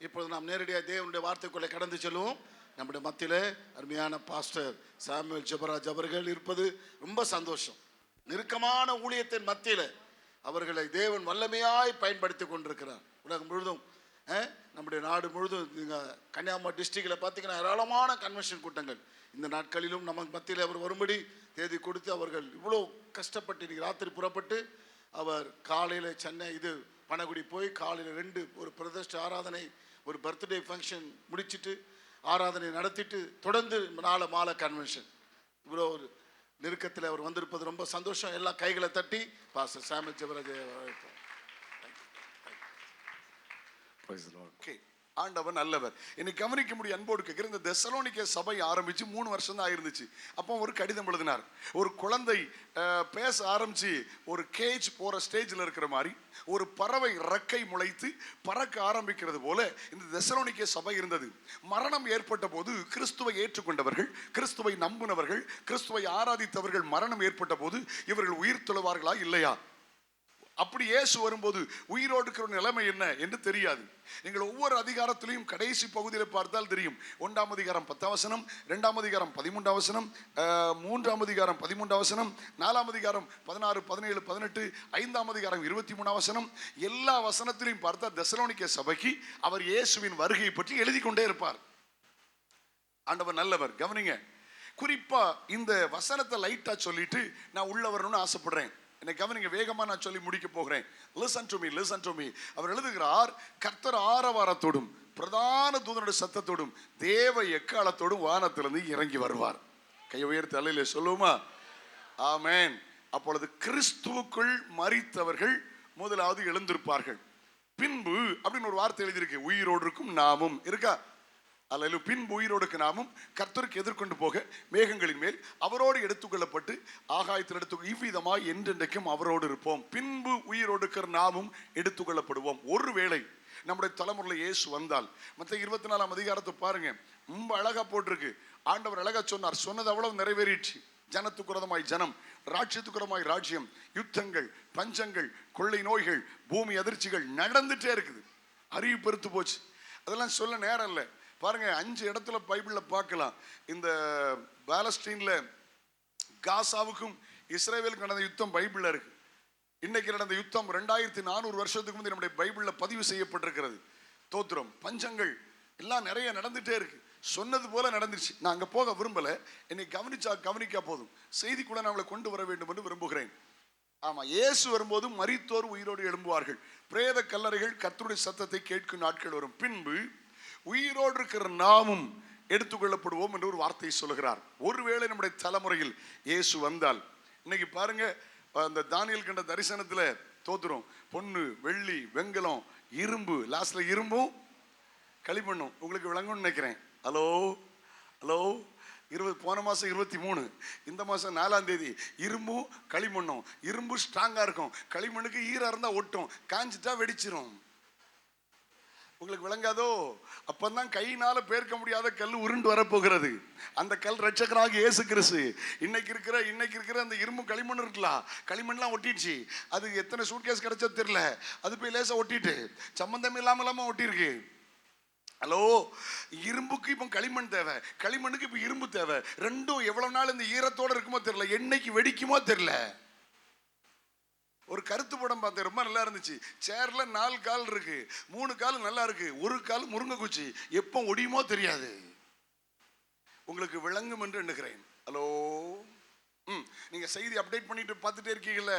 இப்பொழுது நாம் நேரடியாக தேவனுடைய வார்த்தைக்குள்ளே கடந்து செல்வோம். நம்முடைய மத்தியிலே அருமையான பாஸ்டர் சாமுவேல் ஜெபராஜ் அவர்கள் இருப்பது ரொம்ப சந்தோஷம். நெருக்கமான ஊழியத்தின் மத்தியில் அவர்களை தேவன் வல்லமையாய் பயன்படுத்தி கொண்டிருக்கிறார். உலகம் முழுதும் நம்முடைய நாடு முழுதும் நீங்கள் கன்னியாகுமரி டிஸ்ட்ரிக்டில் பார்த்தீங்கன்னா ஏராளமான கன்வென்ஷன் கூட்டங்கள் இந்த நாட்களிலும் நமக்கு மத்தியில் அவர் வரும்படி தேதி கொடுத்து அவர்கள் இவ்வளோ கஷ்டப்பட்டு இன்றைக்கி ராத்திரி புறப்பட்டு அவர் காலையில் சென்னை பனகுடி போய் காலையில் ஒரு பிரதிஷ்ட ஆராதனை, ஒரு பர்த்டே ஃபங்க்ஷன் முடிச்சுட்டு ஆராதனை நடத்திட்டு தொடர்ந்து மாலை கன்வென்ஷன். இவ்வளோ ஒரு நெருக்கத்தில் அவர் வந்திருப்பது ரொம்ப சந்தோஷம். எல்லா கைகளை தட்டி பாஸ்டர் சாமுவேல் ஜெபராஜ். ஆண்டவர் நல்லவர். இன்னைக்கு கவனிக்க முடியும். அன்போடு கேட்கிற இந்த தெசலோனிக்கே சபை ஆரம்பிச்சு 3 வருஷம் தான் ஆயிருந்துச்சு. அப்போ ஒரு கடிதம் எழுதினார். ஒரு குழந்தை பேச ஆரம்பிச்சு ஒரு கேஜ் போற ஸ்டேஜில் இருக்கிற மாதிரி ஒரு பறவை ரெக்கை முளைத்து பறக்க ஆரம்பிக்கிறது போல இந்த தெசலோனிக்கே சபை இருந்தது. மரணம் ஏற்பட்ட போது கிறிஸ்துவை ஏற்றுக்கொண்டவர்கள், கிறிஸ்துவை நம்பினவர்கள், கிறிஸ்துவை ஆராதித்தவர்கள் மரணம் ஏற்பட்ட போது இவர்கள் உயிர் தொழுவார்களா இல்லையா? அப்படி இயேசு வரும்போது உயிரோடு இருக்கிற நிலைமை என்ன என்று தெரியாது. நீங்கள் ஒவ்வொரு அதிகாரத்திலையும் கடைசி பகுதியில் பார்த்தால் தெரியும். 1ஆம் அதிகாரம் 10ஆம் வசனம், 2ஆம் அதிகாரம் 13ஆம் வசனம், 3ஆம் அதிகாரம் 13ஆம் வசனம், 4ஆம் அதிகாரம் 16, 17, 18, 5ஆம் அதிகாரம் 23ஆம் வசனம், எல்லா வசனத்திலையும் பார்த்தா தெசலோனிக்கே சபைக்கு அவர் இயேசுவின் வருகையை பற்றி எழுதி கொண்டே இருப்பார். ஆண்டவர் நல்லவர். கவனிங்க, குறிப்பா இந்த வசனத்தை லைட்டா சொல்லிட்டு நான் உள்ள வரணும்னு ஆசைப்படுறேன். என்னை கவனிங்க, வேகமா நான் சொல்லி முடிக்க போகிறேன். Listen to me, listen to me. அவர் எழுதுகிறார், கர்த்தர் ஆரவாரத்தோடும் பிரதான தூதனுடைய சத்தத்தோடும் தேவ எக்காலத்தோடும் வானத்திலிருந்து இறங்கி வருவார். கையை உயர்த்தி அல்லேலூயா சொல்லுமா? ஆமென். அப்பொழுது கிறிஸ்துவுக்குள் மரித்தவர்கள் முதலாவது எழுந்திருப்பார்கள். பின்பு அப்படின்னு ஒரு வார்த்தை எழுதியிருக்கு, உயிரோடு இருக்கும் நாமும் இருக்கா? அல்ல, பின்பு உயிரோடுக்கு நாமும் கர்த்தருக்கு எதிர்கொண்டு போக மேகங்களின் மேல் அவரோடு எடுத்துக்கொள்ளப்பட்டு ஆகாயத்தில் இவ்விதமாய் என்றென்றைக்கும் அவரோடு இருப்போம். பின்பு உயிரோடுக்கிற நாமும் எடுத்துக்கொள்ளப்படுவோம். ஒருவேளை நம்முடைய தலைமுறையில் இயேசு வந்தால், மற்ற 24ஆம் அதிகாரத்தை பாருங்க, ரொம்ப அழகா போட்டிருக்கு. ஆண்டவர் அழகா சொன்னார். சொன்னது அவ்வளவு நிறைவேறிச்சு. ஜனத்துக்குரதமாய் ஜனம், ராட்சியத்துக்குரமாய் ராஜ்யம், யுத்தங்கள், பஞ்சங்கள், கொள்ளை நோய்கள், பூமி அதிர்ச்சிகள் நடந்துட்டே இருக்குது. அறிவு பெருத்து போச்சு. அதெல்லாம் சொல்ல நேரம் இல்லை. பாருங்க, 5 இடத்துல பைபிள்ல பார்க்கலாம். இந்த பாலஸ்தீன்ல காசாவுக்கும் இஸ்ரேலுக்கும் நடந்த யுத்தம் பைபிள்ல இருக்கு. இன்னைக்கு நடந்த யுத்தம் 2400 வருஷத்துக்கு முந்தைய நம்முடைய பைபிள்ல பதிவு செய்யப்பட்டிருக்கிறது. தோத்திரம், பஞ்சங்கள் எல்லாம் நிறைய நடந்துட்டே இருக்கு. சொன்னது போல நடந்துருச்சு. நான் அங்க போக விரும்பல. என்னை கவனிக்கா போதும். செய்தி கூட நான் கொண்டு வர வேண்டும் என்று விரும்புகிறேன். ஆமா, இயேசு வரும்போது மரித்தோர் உயிரோடு எழும்புவார்கள். பிரேத கல்லறைகள் கர்த்தருடைய சத்தத்தை கேட்கும் நாட்கள் வரும். பின்பு உயிரோடு இருக்கிற நாமும் எடுத்துக்கொள்ளப்படுவோம் என்று ஒரு வார்த்தையை சொல்லுகிறார். ஒருவேளை நம்முடைய தலைமுறையில் இயேசு வந்தால், இன்னைக்கு பாருங்க, அந்த தானியேல் கண்ட தரிசனத்துல தோத்துரும், பொண்ணு, வெள்ளி, வெங்கலம், இரும்பு, லாஸ்ட்ல இரும்பும் களிமண்ணும். உங்களுக்கு விளங்கும்னு நினைக்கிறேன். ஹலோ ஹலோ, போன மாசம் 23, இந்த மாசம் 4ஆம் தேதி இரும்பும் களிமண்ணும். இரும்பு ஸ்ட்ராங்கா இருக்கும், களிமண்ணுக்கு ஈரம் இருந்தா ஒட்டும், காஞ்சிட்டா வெடிச்சிரும். உங்களுக்கு விளங்காதோ? அப்பந்தான் கையினால பேர்க்க முடியாத கல் உருண்டு வரப்போகிறது. அந்த கல் ரட்சகராக இயேசு கிறிஸ்து. இன்னைக்கு இருக்கிற அந்த இரும்பு களிமண் இருக்கலாம், களிமண்லாம் ஒட்டிடுச்சு. அது எத்தனை சூட்கேஸ் கிடைச்சது தெரியல. அது போய் லேசா ஒட்டிட்டு சம்பந்தம் இல்லாம ஒட்டிருக்கு. ஹலோ, இரும்புக்கு இப்போ களிமண் தேவை, களிமண்ணுக்கு இப்போ இரும்பு தேவை. ரெண்டும் எவ்வளவு நாள் இந்த ஈரத்தோட இருக்குமோ தெரியல, என்னைக்கு வெடிக்குமோ தெரியல. ஒரு கருத்து படம் பார்த்தேன், ரொம்ப நல்லா இருந்துச்சு. சேர்ல 4 கால் இருக்கு, 3 கால் நல்லா இருக்கு, ஒரு கால் முருங்கை குச்சி. எப்போ ஒடியுமோ தெரியாது. உங்களுக்கு விளங்கும் என்று எண்ணுகிறேன். ஹலோ, நீங்க செய்தி அப்டேட் பண்ணிட்டு பார்த்துட்டே இருக்கீங்கல்ல?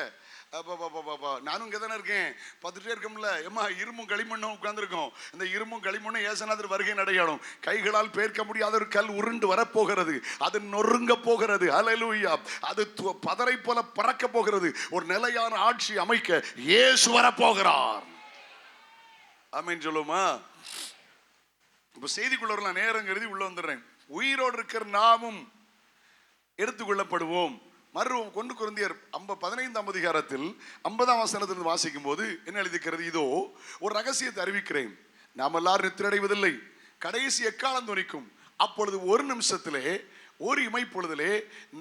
நானும் இங்கே தானே இருக்கேன், பார்த்துட்டே இருக்கோம்ல. ஏமா, இரும்பும் களிமண்ணும் உட்கார்ந்துருக்கோம். இந்த இரும்பும் களிமண்ணும் ஏசுநாதர் வருகை அடையாளம். கைகளால் பேர்க்க முடியாத ஒரு கல் உருண்டு வரப்போகிறது. அது நொறுங்க போகிறது. அல்லேலூயா. அது பதரை போல பறக்க போகிறது. ஒரு நிலையான ஆட்சி அமைக்க இயேசு வரப்போகிறார். ஆமென் சொல்லுமா? இப்ப செய்திக்குள்ள வரலாம், நேரம் கருதி உள்ள வந்துடுறேன். உயிரோடு இருக்கிற நாமும் எடுத்துக்கொள்ளப்படுவோம். மறுவோம். 1 கொரிந்தியர் 15ஆம் அதிகாரத்தில் 50ஆம் வசனத்திலிருந்து வாசிக்கும் போது என்ன எழுதிக்கிறது? இதோ ஒரு ரகசியத்தை அறிவிக்கிறேன், நாம் எல்லாரும் நித்திரடைவதில்லை, கடைசி எக்காலம் துணிக்கும். அப்பொழுது ஒரு நிமிஷத்திலே, ஒரு இமைப்பொழுதிலே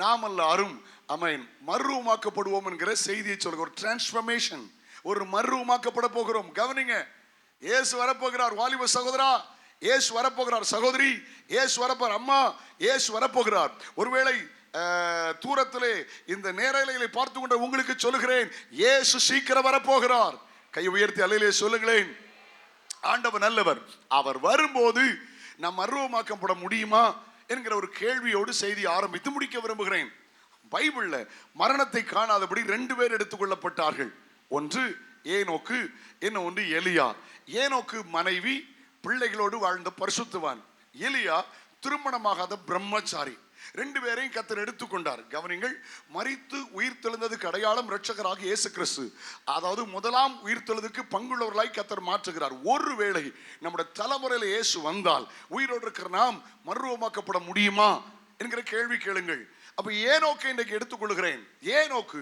நாம் எல்லாரும் ஆமென் மறுரூபமாக்கப்படுவோம் என்கிற செய்தியை சொல்லுங்க. ஒரு டிரான்ஸ்ஃபர்மேஷன், ஒரு மறுரூபமாக்கப்பட போகிறோம். கவனிங்க, இயேசு வரப்போகிறார் வாலிப சகோதரா, இயேசு வரப்போகிறார் சகோதரி, இயேசு வரப்போகிறார் அம்மா, இயேசு வரப்போகிறார். ஒருவேளை தூரத்திலே இந்த நேரலைகளை பார்த்து கொண்ட உங்களுக்கு சொல்லுகிறேன், இயேசு சீக்கிரம் வரப்போகிறார். கை உயர்த்தி அல்லேலூயா சொல்லுங்களேன். ஆண்டவர் நல்லவர். அவர் வரும்போது நாம் அருவமாக்கப்பட முடியுமா என்கிற ஒரு கேள்வியோடு செய்தி ஆரம்பித்து முடிக்க விரும்புகிறேன். பைபிள்ல மரணத்தை காணாதபடி 2 பேர் எடுத்துக்கொள்ளப்பட்டார்கள். ஒன்று ஏனோக்கு, இன்னொன்று எலியா. ஏனோக்கு மனைவி பிள்ளைகளோடு வாழ்ந்த பரிசுத்தவான். எலியா திருமணமாகாத பிரம்மச்சாரி. 2 பேரையும் கர்த்தர் எடுத்துக்கொண்டார். கவனிங்கள், மரித்து உயிர்த்தெழுந்ததுக்கு அடையாளம் இரட்சகராக இயேசு கிறிஸ்து. அதாவது முதலாம் உயிர்த்தெழுதுக்கு பங்குள்ளவர்களாய் கர்த்தர் மாற்றுகிறார். ஒருவேளை நம்முடைய தலைமுறையில் இயேசு வந்தால் உயிரோடு இருக்கிற நாம் மறுரூபமாக்கப்பட முடியுமா என்கிற கேள்வி கேளுங்கள். அப்ப ஏனோக்கை இன்றைக்கு எடுத்துக்கொள்கிறேன். ஏனோக்கு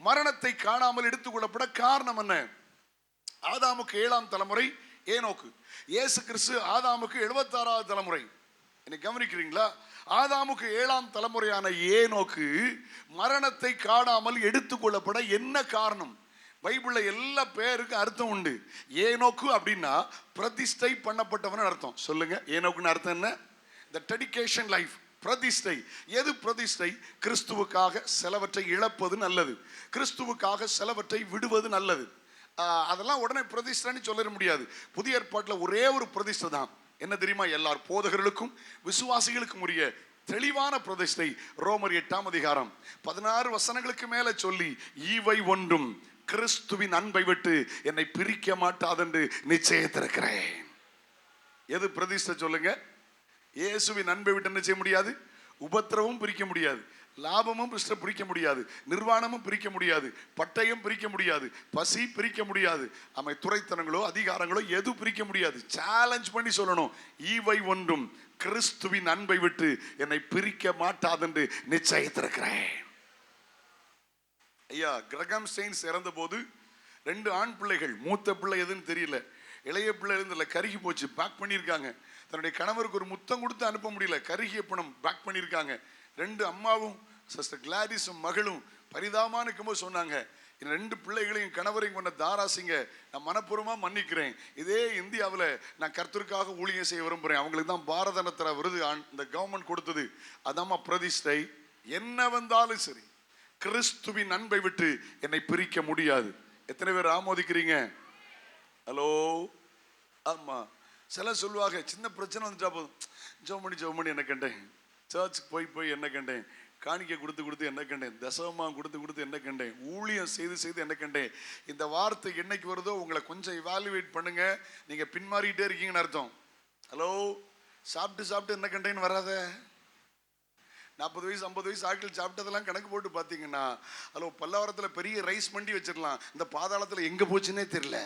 மரணத்தை காணாமல் எடுத்துக்கொள்ளப்பட காரணம் என்ன? ஆதாமுக்கு 7ஆம் தலைமுறை ஏனோக்கு. இயேசு கிறிஸ்து ஆதாமுக்கு 76வது தலைமுறை. என்னை கவனிக்கிறீங்களா? ஆதாமுக்கு 7ஆம் தலைமுறையான ஏனோக்கு மரணத்தை காணாமல் எடுத்துக்கொள்ளப்பட என்ன காரணம்? பைபிள்ல எல்லா பேருக்கும் அர்த்தம் உண்டு. ஏனோக்கு அப்படின்னா பிரதிஷ்டை பண்ணப்பட்டவன் அர்த்தம். சொல்லுங்க, ஏனோக்குன்னு அர்த்தம் என்ன? the dedication life. பிரதிஷ்டை. எது பிரதிஷ்டை? கிறிஸ்துவுக்காக சிலவற்றை இழப்பது நல்லது, கிறிஸ்துவுக்காக சிலவற்றை விடுவது நல்லது. அதெல்லாம் உடனே பிரதிஷ்டைன்னு சொல்ல முடியாது. புதிய ஏற்பாட்டில் ஒரே ஒரு பிரதிஷ்டை தான். என்ன தெரியுமா? எல்லார் போதகர்களுக்கும் விசுவாசிகளுக்கும் உரிய தெளிவான பிரதிஷ்டை. ரோமர் 8ஆம் அதிகாரம் 16 வசனங்களுக்கு மேல சொல்லி, ஈவை ஒன்றும் கிறிஸ்துவின் அன்பை விட்டு என்னை பிரிக்க மாட்டாதென்று நிச்சயித்திருக்கிறேன். எது பிரதிஷ்டை சொல்லுங்க? இயேசுவின் அன்பை விட்டு என்ன செய்ய முடியாது? உபத்திரவும் பிரிக்க முடியாது, லாபமும் பிரிக்க முடியாது, நிர்வாணமும் பிரிக்க முடியாது, பட்டயம் பிரிக்க முடியாது, பசி பிரிக்க முடியாது, அமை துறைத்தனங்களோ அதிகாரங்களோ எது பிரிக்க முடியாது. சேலஞ்ச் பண்ணி சொல்லணும், ஈவை ஒன்றும் கிறிஸ்துவின் அன்பை விட்டு என்னை பிரிக்க மாட்டாதென்று நிச்சயித்திருக்கிறேன். ஐயா கிரகம் ஸ்டெயின்ஸ் இறந்த போது 2 ஆண் பிள்ளைகள், மூத்த பிள்ளை எதுன்னு தெரியல, இளைய பிள்ளை இருந்தல கருகி போச்சு, பேக் பண்ணியிருக்காங்க. தன்னுடைய கணவருக்கு ஒரு முத்தம் கொடுத்து அனுப்ப முடியல, கருகிய பணம் பேக் பண்ணியிருக்காங்க. 2 அம்மாவும் சிஸ்டர் கிளாடிஸும் மகளும் பரிதாபமா இருக்கும்போது சொன்னாங்க, இந்த 2 பிள்ளைகளையும் கணவரையும் கொண்ட தாராசிங்க நான் மனப்பூர்வமா மன்னிக்கிறேன். இதே இந்தியாவில் நான் கர்த்தருக்காக ஊழியம் செய்ய விரும்புகிறேன். அவங்களுக்கு தான் பாரத ரத்னா விருது இந்த கவர்மெண்ட் கொடுத்தது. அதாம்மா பிரதிஷ்டை. என்ன வந்தாலும் சரி கிறிஸ்துவின் அன்பை விட்டு என்னை பிரிக்க முடியாது. எத்தனை பேர் ஆமோதிக்கிறீங்க? ஹலோ. ஆமா, சில சொல்லுவாங்க சின்ன பிரச்சனை வந்துட்டா போதும், ஜெபமணி என்ன கண்டேன், சர்ச்சுக்கு போய் என்ன கண்டேன், காணிக்கை கொடுத்து என்ன கண்டேன், தசமமாக கொடுத்து என்ன கண்டேன், ஊழியம் செய்து என்ன கண்டேன். இந்த வார்த்தை என்னைக்கு வருதோ உங்களை கொஞ்சம் இவாலுவேட் பண்ணுங்க. நீங்க பின்மாறிட்டே இருக்கீங்கன்னு அர்த்தம். ஹலோ. சாப்பிட்டு என்ன கண்டேன்னு வராத. 40 வயசு 50 வயசு ஆட்கள் சாப்பிட்டதெல்லாம் கணக்கு போட்டு பார்த்தீங்கன்னா, ஹலோ, பல்லாவரத்தில் பெரிய ரைஸ் மண்டி வச்சிடலாம், இந்த பாதாளத்தில் எங்கே போச்சுன்னே தெரியல.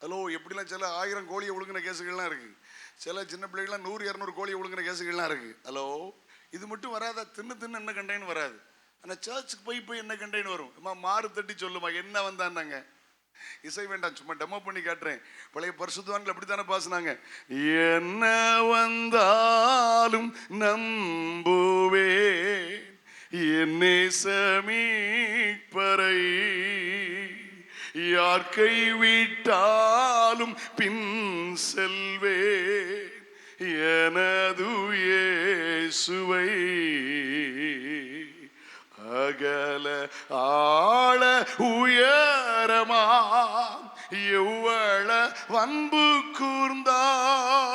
ஹலோ. எப்படிலாம் சில 1000 கோழியை ஒழுங்கின கேசுகள்லாம் இருக்கு, சில சின்ன பிள்ளைகள்லாம் 100-200 கோழியை ஒழுங்கின கேசுகள்லாம் இருக்கு. ஹலோ. இது மட்டும் வராதா? தின்னு என்ன கண்டேன்னு வராது. ஆனால் சர்ச்சுக்கு போய் என்ன கண்டேன்னு வரும். அம்மா மாறு தட்டி சொல்லுமா என்ன வந்தான்னாங்க. இசை வேண்டாம், சும்மா டெமோ பண்ணி காட்டுறேன். பழைய பரிசுத்தவான்கள் அப்படித்தானே பாசினாங்க. என்ன வந்தாலும் நம்புவே என்னை சமீபரை, யார் கைவிட்டாலும் பின் செல்வே எனது இயேசுவை, அகல ஆழ உயரமா எவ்வள அன்பு கூர்ந்தார்,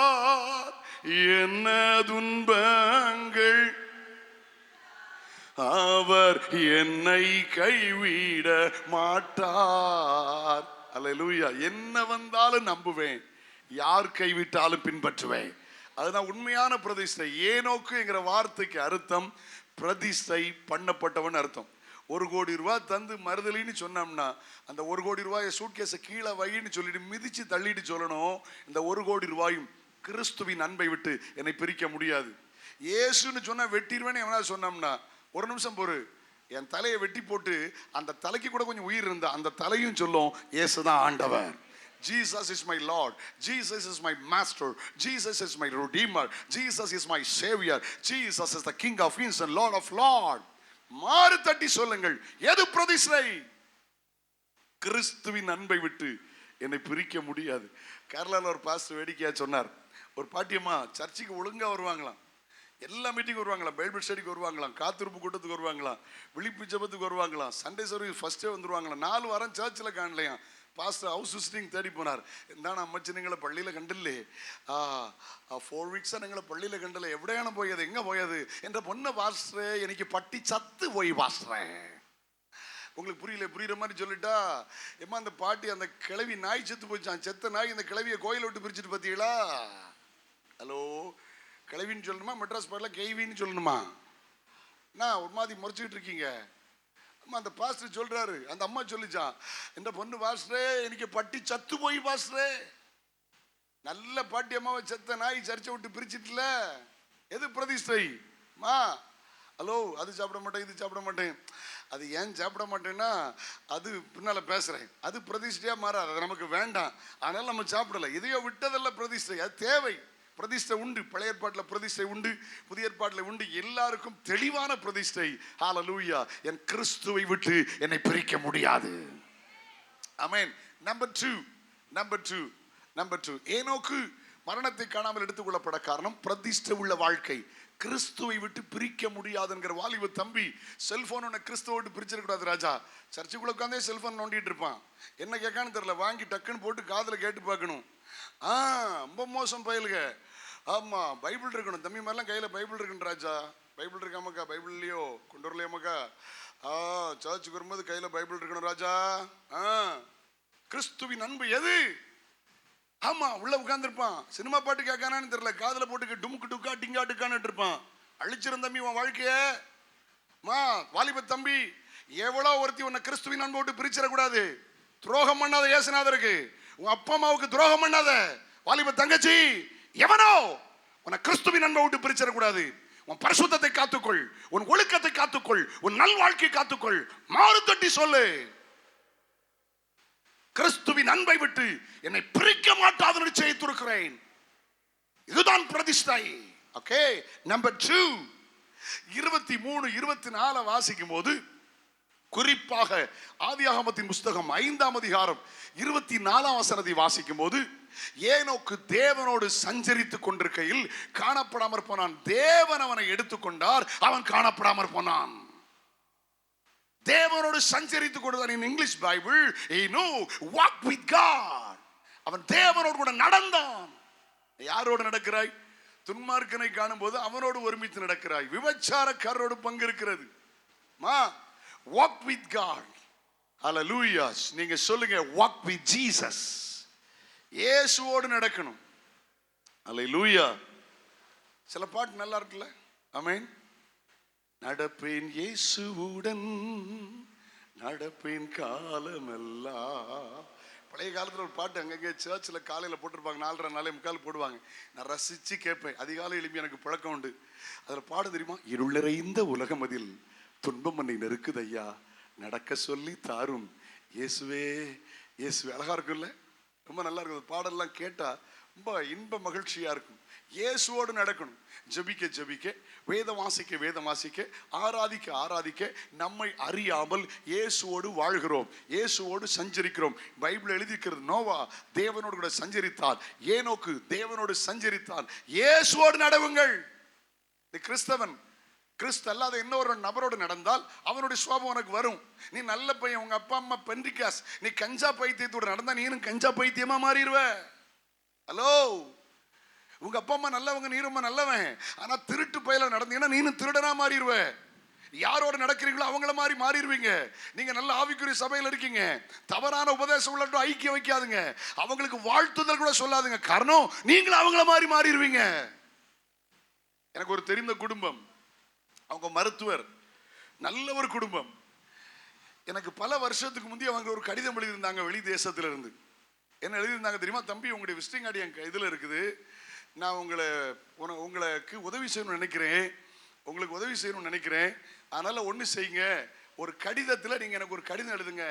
என்ன துன்பங்கள் அவர் என்னை கைவிட மாட்டார். அல்லேலூயா. என்ன வந்தாலும் நம்புவேன், யார் கைவிட்டாலும் பின்பற்றுவேன். அதுதான் உண்மையான பிரதிஷ்டை. ஏனோக்கு என்கிற வார்த்தைக்கு அர்த்தம் பிரதிஷ்டை பண்ணப்பட்டவன் அர்த்தம். 1 கோடி ரூபாய் தந்து மறுதலின்னு சொன்னோம்னா, அந்த 1 கோடி ரூபாயை சூட்கேஸை கீழே வைன்னு சொல்லிட்டு மிதிச்சு தள்ளிட்டு சொல்லணும், இந்த 1 கோடி ரூபாயும் கிறிஸ்துவின் அன்பை விட்டு என்னை பிரிக்க முடியாது. ஏசுன்னு சொன்னா வெட்டிடுவேன்னு எவனா சொன்னோம்னா, ஒரு நிமிஷம் பொறு, என் தலையை வெட்டி போட்டு அந்த தலைக்கு கூட கொஞ்சம் உயிர் இருந்தா அந்த தலையும் சொல்லும் இயேசுதான் ஆண்டவர். Jesus is my Lord, Jesus is my master, Jesus is my redeemer, Jesus is my savior, Jesus is the king of kings and lord of lords. மாறு தட்டி சொல்லுங்கள், எது பிரதிஷ்டை? கிறிஸ்துவின் அன்பை விட்டு என்னை பிரிக்க முடியாது. கேரளாவில் ஒரு பாஸ்டர் வேடிக்கையா சொன்னார், ஒரு பாட்டியம்மா சர்ச்சுக்கு ஒழுங்கா வருவாங்களாம், எல்லா மீட்டிங் வருவாங்களாம், பைபிள் ஸ்டடிக்கு வருவாங்களாம், காத்திருப்பு கூட்டத்துக்கு வருவாங்களாம், விழிப்பு ஜெபத்துக்கு வருவாங்களாம், சண்டே சர்வீஸ் ஃபர்ஸ்டே வந்துருவாங்களாம். 4 வாரம் சர்ச்சில் காணலையா. பாஸ்டர் ஹவுஸ் விசிட்டிங் தேடி போனார். എന്താണ് അമ്മച്ചി നിങ്ങളെ പള്ളിയിൽ കണ്ടില്ലേ? 4 വീക്സാ നിങ്ങളെ പള്ളിയിൽ കണ്ടില്ലേ? എവിടെയാണ് പോയത്? എങ്ങ പോയത്? എൻ്റെ പൊന്ന പാസ്റ്ററേ, എനിക്ക് പട്ടി ചത്ത് പോയി പാസ്റ്ററേ. உங்களுக்கு புரியுற மாதிரி சொல்லிட்டா, ஏமா அந்த பாட்டி அந்த கிளவி நாய் செத்து போச்சான், செத்த நாய் இந்த கிளவியை கோயிலை விட்டு பிரிச்சுட்டு பார்த்தீங்களா? ஹலோ, கிளவின்னு சொல்லணுமா மெட்ராஸ் பாட்டில் கெய்வின்னு சொல்லணுமா? நான் ஒரு மாதிரி முறைச்சிக்கிட்டு இருக்கீங்க. அம்மா அந்த பாஸ்டர் சொல்றாரு, அந்த அம்மா சொல்லிச்சான், இந்த பொண்ணு பாஸ்டரே எனக்கு பட்டி சத்து போய் பாஸ்டரே. நல்ல பாட்டி அம்மாவை செத்த நாய் சர்ச்சை விட்டு பிரிச்சிட்டுல, எது பிரதிஷ்டை மா? ஹலோ, அது சாப்பிட மாட்டேன், இது சாப்பிட மாட்டேன். அது ஏன் சாப்பிட மாட்டேன்னா அது பின்னால பேசுறேன், அது பிரதிஷ்டையா மாறாது, அது நமக்கு வேண்டாம், அதனால நம்ம சாப்பிடல. இதையோ விட்டதல்ல பிரதிஷ்டை, அது தேவை. பிரதிஷ்டை உண்டு, பழைய ஏற்பாட்டில் பிரதிஷ்டை உண்டு, புதிய ஏற்பாட்டில் உண்டு, எல்லாருக்கும் தெளிவான பிரதிஷ்டை. ஹல்லேலூயா. என் கிறிஸ்துவை விட்டு என்னை பிரிக்க முடியாது. ஆமென். நம்பர் 2 ஏனோக்கு மரணத்தை காணாமல் எடுத்துக்கொள்ளப்பட காரணம் பிரதிஷ்டை உள்ள வாழ்க்கை. கிறிஸ்துவை விட்டு பிரிக்க முடியாதுங்கிற வாலிப தம்பி, செல்போன் உன்னை கிறிஸ்துவை விட்டு பிரிச்சிடக்கூடாது ராஜா. சர்ச்சுக்குள்ள உட்காந்தே செல்போன் நோண்டிட்டு இருப்பான், என்ன கேட்கான்னு தெரியல, வாங்கி டக்குன்னு போட்டு காதுல கேட்டு பார்க்கணும். ரொம்ப மோசம் பயலுக. ஆமா, பைபிள் இருக்கணும் தம்பி, மாதிரிலாம் கையில பைபிள் இருக்குன்னு ராஜா. பைபிள் இருக்காமக்கா? பைபிள் இல்லையோ, கொண்டு வரலையாமக்கா? சர்ச்சுக்கு வரும்போது கையில பைபிள் இருக்கணும் ராஜா. கிறிஸ்துவின் அன்பு எது? ஆமா, உள்ள உட்கார்ந்துருப்பான், சினிமா பாட்டு கேட்கானான்னு தெரியல, காதுல போட்டு டுமுக்கு டுக்கா டிங்கா டுக்கான்னு இருப்பான். அழிச்சிருந்த தம்பி உன் வாழ்க்கைய. வாலிப தம்பி, எவ்வளோ ஒருத்தி உன்னை கிறிஸ்துவின் அன்பை விட்டு பிரிச்சிடக்கூடாது. துரோகம் பண்ணாத இயேசுநாதருக்கு, உன் அப்பா அம்மாவுக்கு துரோகம் பண்ணாத வாலிப தங்கச்சி, எவனோ உன்னை கிறிஸ்துவின் அன்பை விட்டு பிரிச்சிடக்கூடாது. உன் பரிசுத்தத்தை காத்துக்கொள், உன் ஒழுக்கத்தை காத்துக்கொள், உன் நல் வாழ்க்கையை காத்துக்கொள். மாறு தட்டி சொல்லு, கிறிஸ்துவின் அன்பை விட்டு என்னை பிரிக்க மாட்டாது நிச்சயித்திருக்கிறேன். இதுதான் பிரதிஷ்டை. ஓகே. நம்பர் 2, 23, 24 வாசிக்கும் போது, குறிப்பாக ஆதியாகமத்தின் புஸ்தகம் 5ஆம் அதிகாரம் 24ஆம் வசனத்தை வாசிக்கும் போது, ஏனோக்கு தேவனோடு சஞ்சரித்துக் கொண்டிருக்கையில் காணப்படாமற் போனான். தேவன் அவனை எடுத்துக்கொண்டார், அவன் காணப்படாமற் போனான். தேவனோடு சஞ்சரித்துக் கொண்டுதான். In English Bible, he knew walk with God. அவன் தேவனோடு கூட நடந்தான். யாரோடு நடக்கிறாய்? துன்மார்க்கனை காணும் போது அவனோடு ஒருமித்து நடக்கிறாய். விபச்சாரக்காரரோடு பங்கு இருக்கிறது. walk with God. ஹல்லேலூயா. நீங்க சொல்லுங்க, walk with Jesus. இயேசுவோடு நடக்கணும். ஹல்லேலூயா. சில பாட்டு நல்லா இருக்குல்ல? ஆமென். நடப்பேன் இயேசுவுடன், நடப்பேன் காலமெல்லாம். பழைய காலத்தில் ஒரு பாட்டு அங்கங்கே சர்ச்சில் காலையில் போட்டிருப்பாங்க, 4:30 4:45 போடுவாங்க. நான் ரசித்து கேட்பேன். அதிகாலை எழுப்பி எனக்கு பழக்கம் உண்டு. அதில் பாட தெரியுமா? இருள் நிறைந்த உலகம் அதில் துன்பம் என்னை நெருக்குது ஐயா, நடக்க சொல்லி தாரும் இயேசுவே இயேசுவே. அழகா இருக்குல்ல? ரொம்ப நல்லா இருக்கும். பாடல்லாம் கேட்டால் ரொம்ப இன்ப மகிழ்ச்சியாக இருக்கும். இயேசுவோடு நடக்கணும். ஜெபிக்க ஜெபிக்க, வேதம் வாசிக்க வேதம் வாசிக்க, ஆராதிக்க ஆராதிக்க, நம்மை அறியாமல் இயேசுவோடு வாழ்கிறோம், இயேசுவோடு சஞ்சரிக்கிறோம். பைபிள் எழுதியிருக்கிறது, நோவா தேவனோடு கூட சஞ்சரித்தார், ஏனோக்கு தேவனோடு சஞ்சரித்தார். இயேசுவோடு நடவுங்கள். கிறிஸ்தவன் கிறிஸ்து அல்லாத இன்னொரு நபரோடு நடந்தால் அவனுடைய சுவாபம் உனக்கு வரும். நீ நல்ல பையன், உங்க அப்பா அம்மா பென்றிகாஸ், நீ கஞ்சா பைத்தியத்தோடு நடந்தா நீனும் கஞ்சா பைத்தியமா மாறிடுவ. ஹலோ, உங்க அப்பா அம்மா நல்லவங்க, நீ ரொம்ப நல்லவன். ஆனா திருட்டு பயில நடந்தீங்கன்னா நீனும் திருடனா மாறிடுவ. யாரோட நடக்கிறீங்களோ அவங்கள மாதிரி மாறிடுவீங்க. நீங்க நல்ல ஆவிக்குரிய சபையில் இருக்கீங்க, தவறான உபதேசம் உள்ள ஐக்கியம் வைக்காதுங்க, அவங்களுக்கு வாழ்த்துதல் கூட சொல்லாதுங்க. காரணம், நீங்களும் அவங்கள மாதிரி மாறிடுவீங்க. எனக்கு ஒரு தெரிந்த குடும்பம், அவங்க மருத்துவர், நல்ல ஒரு குடும்பம். எனக்கு பல வருஷத்துக்கு முந்தைய அவங்க ஒரு கடிதம் எழுதியிருந்தாங்க வெளி தேசத்துல இருந்து. என்ன எழுதியிருந்தாங்க தெரியுமா? தம்பி, உங்களுடைய விசிட்டிங் கார்டு என் இதில் இருக்குது, நான் உங்களுக்கு உதவி செய்யணும்னு நினைக்கிறேன், உங்களுக்கு உதவி செய்யணும்னு நினைக்கிறேன். அதனால ஒன்று செய்யுங்க, ஒரு கடிதத்தில் நீங்கள் எனக்கு ஒரு கடிதம் எழுதுங்க,